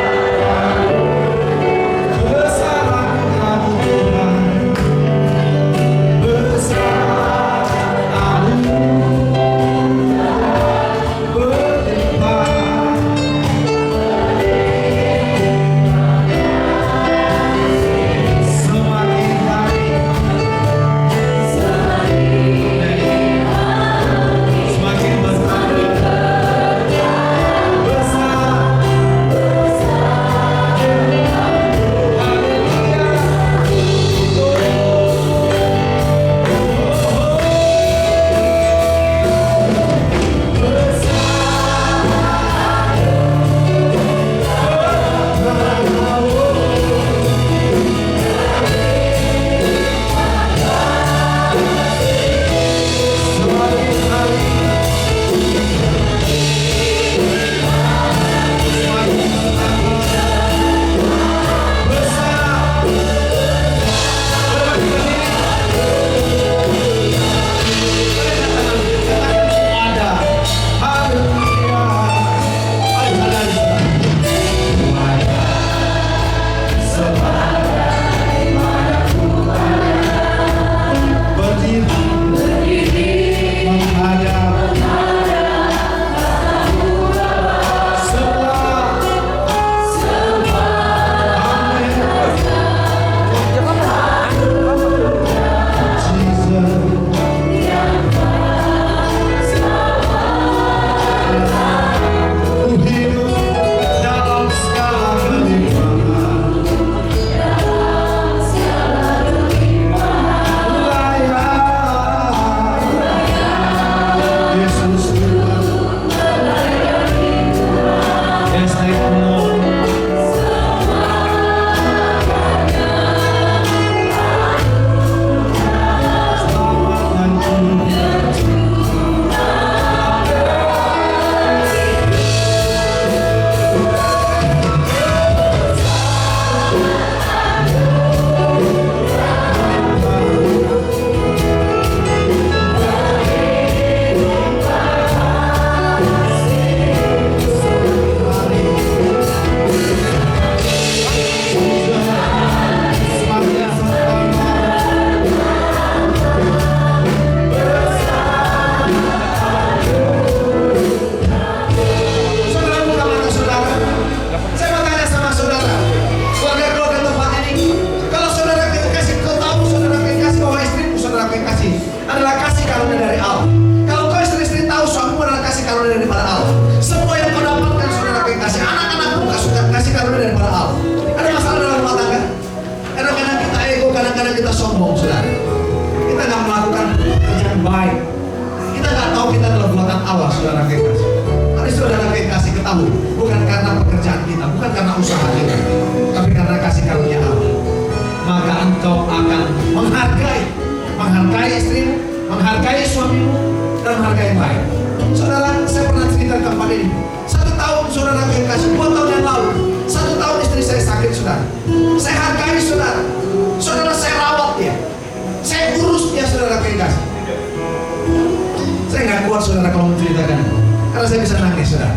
Menghargai istrimu, menghargai suamimu, dan menghargai yang lain. Saudara, saya pernah cerita tempat ini. 1 tahun saudara kasih, 2 tahun yang lalu, 1 tahun istri saya sakit saudara. Saya hargai saudara. Saudara, saya rawat dia, saya urus dia saudara kasih. Saya nggak kuat saudara kalau menceritakan, karena saya bisa nangis saudara.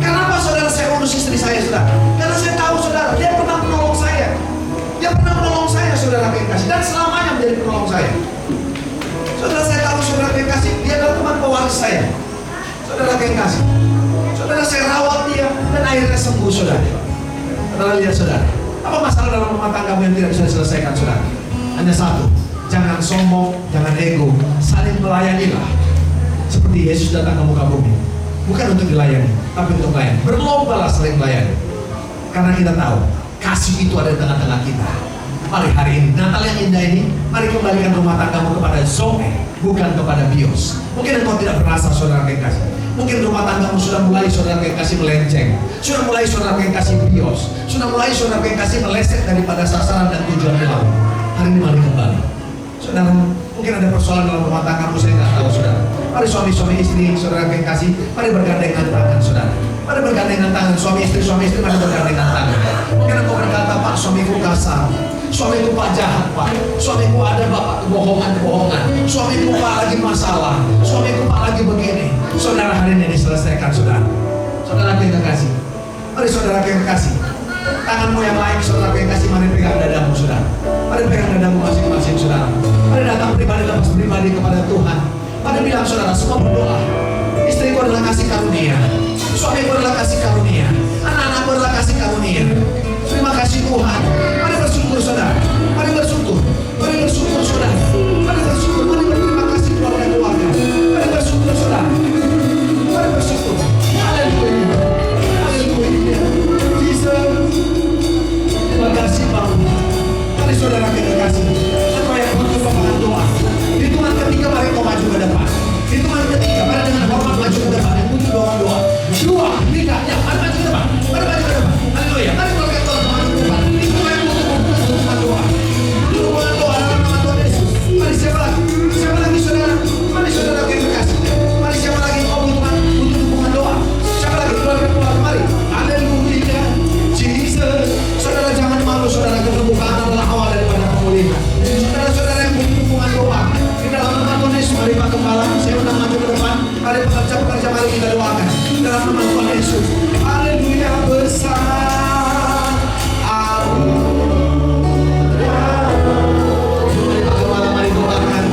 Kenapa saudara saya urus istri saya saudara? Karena saya tahu saudara, dia pernah menolong saya. Dia pernah menolong saya saudara. saudara kekasih, dan selamanya menjadi penolong saya. Saudara, saya tahu saudara kekasih, dia adalah teman pewaris saya. Saudara kekasih, saudara, saya rawat dia dan akhirnya sembuh, saudara. Saudara lihat, saudara, apa masalah dalam rumah tanggamu yang tidak bisa diselesaikan, saudara? Hanya satu, jangan sombong, jangan ego, saling melayanilah. Seperti Yesus datang ke muka bumi, bukan untuk dilayani, tapi untuk melayani. Berlombalah saling melayani, karena kita tahu kasih itu ada di tengah-tengah kita. Mari hari ini, Natal yang indah ini, mari kembalikan rumah tanggamu kepada Zoe, bukan kepada bios. Mungkin engkau tidak merasa, saudara kekasih, mungkin rumah tanggamu sudah mulai, saudara kekasih, melenceng, sudah mulai, saudara kekasih, bios, sudah mulai, saudara kekasih, meleset daripada sasaran dan tujuan Allah. Hari ini mari kembali. Saudara, mungkin ada persoalan dalam rumah tanggamu, saya nggak tahu, saudara. Mari suami istri, saudara kekasih, mari bergandengan tangan, saudara. Mari bergandengan tangan, suami istri, mari bergandengan tangan. Mungkin engkau berkata, Pak, suamiku kasar, suamiku Pak jahat, Pak, suamiku ada Bapak kebohongan, suamiku Pak lagi masalah, suamiku Pak lagi begini. Saudara, hari ini diselesaikan, saudara. Saudara kekasih, mari saudara kekasih, tanganmu yang lain, saudara kekasih, mari pegang dadamu, saudara. Mari pegang dadamu masing-masing, saudara. Mari datang pribadi lepas pribadi kepada Tuhan. Mari bilang, saudara, semua berdoa. Istriku adalah kasih karunia, suamiku adalah kasih karunia, anak-anakku adalah kasih karunia. Terima kasih Tuhan. Mari bersyukur, saudara. Mari bersyukur, saudara. Mari bersyukur, mari berterima kasih keluarga-keluarga. Mari bersyukur, saudara. Mari bersyukur. Haleluya, haleluya. Jesus, terima kasih Bapa. Mari saudara kita kasih. Engkau yang butuh paparan doa. Hitungan ketiga, mari kau maju ke depan. Hitungan ketiga, mari dengan hormat maju ke depan. Yang butuh doa. 2, 3, ya, mari maju ke depan. Mari maju ke depan. Haleluya. Mari keluarga Tuhan maju ke depan. Hitungan yang butuh doa. Hubungan doa dalam nama Tuhan Yesus. Mari siapa lagi? Siapa lagi, saudara? Mari saudara kita kasih. Mari siapa lagi kau butuh hubungan doa? Siapa lagi keluarga? Mari. Haleluya. Jesus. Saudara jangan malu, saudara, keterbukaan adalah awal daripada pemulihan. Saudara-saudara yang butuh hubungan doa, di dalam nama Tuhan Yesus, mari Pak Gembala, saya undang maju ke depan. Mari pekerja-pekerja, mari kita doakan dalam nama Tuhan Yesus. Haleluya, besar Pak Gembala, mari doakan.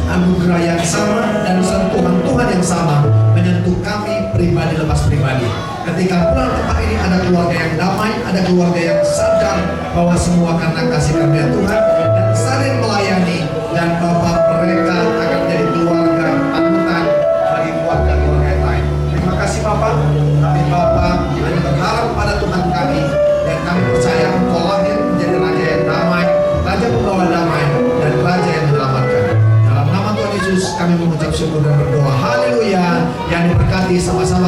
anugerah yang sama dan sentuhan Tuhan yang sama menyentuh kami pribadi lepas pribadi. Ketika pulang tempat ini ada keluarga yang damai, ada keluarga yang sadar bahwa semua karena kasih karunia Tuhan dan saling melayani dan Bapak mereka akan menjadi keluarga panutan bagi keluarga-keluarga yang lain. Terima kasih Bapak. Tapi Bapak hanya berharap pada Tuhan kami, dan kami percaya Engkau lahir menjadi Raja yang damai, Raja pembawa damai, dan Raja yang menyelamatkan. Dalam nama Tuhan Yesus kami mengucap syukur dan berdoa. Haleluya. Yang diberkati sama-sama.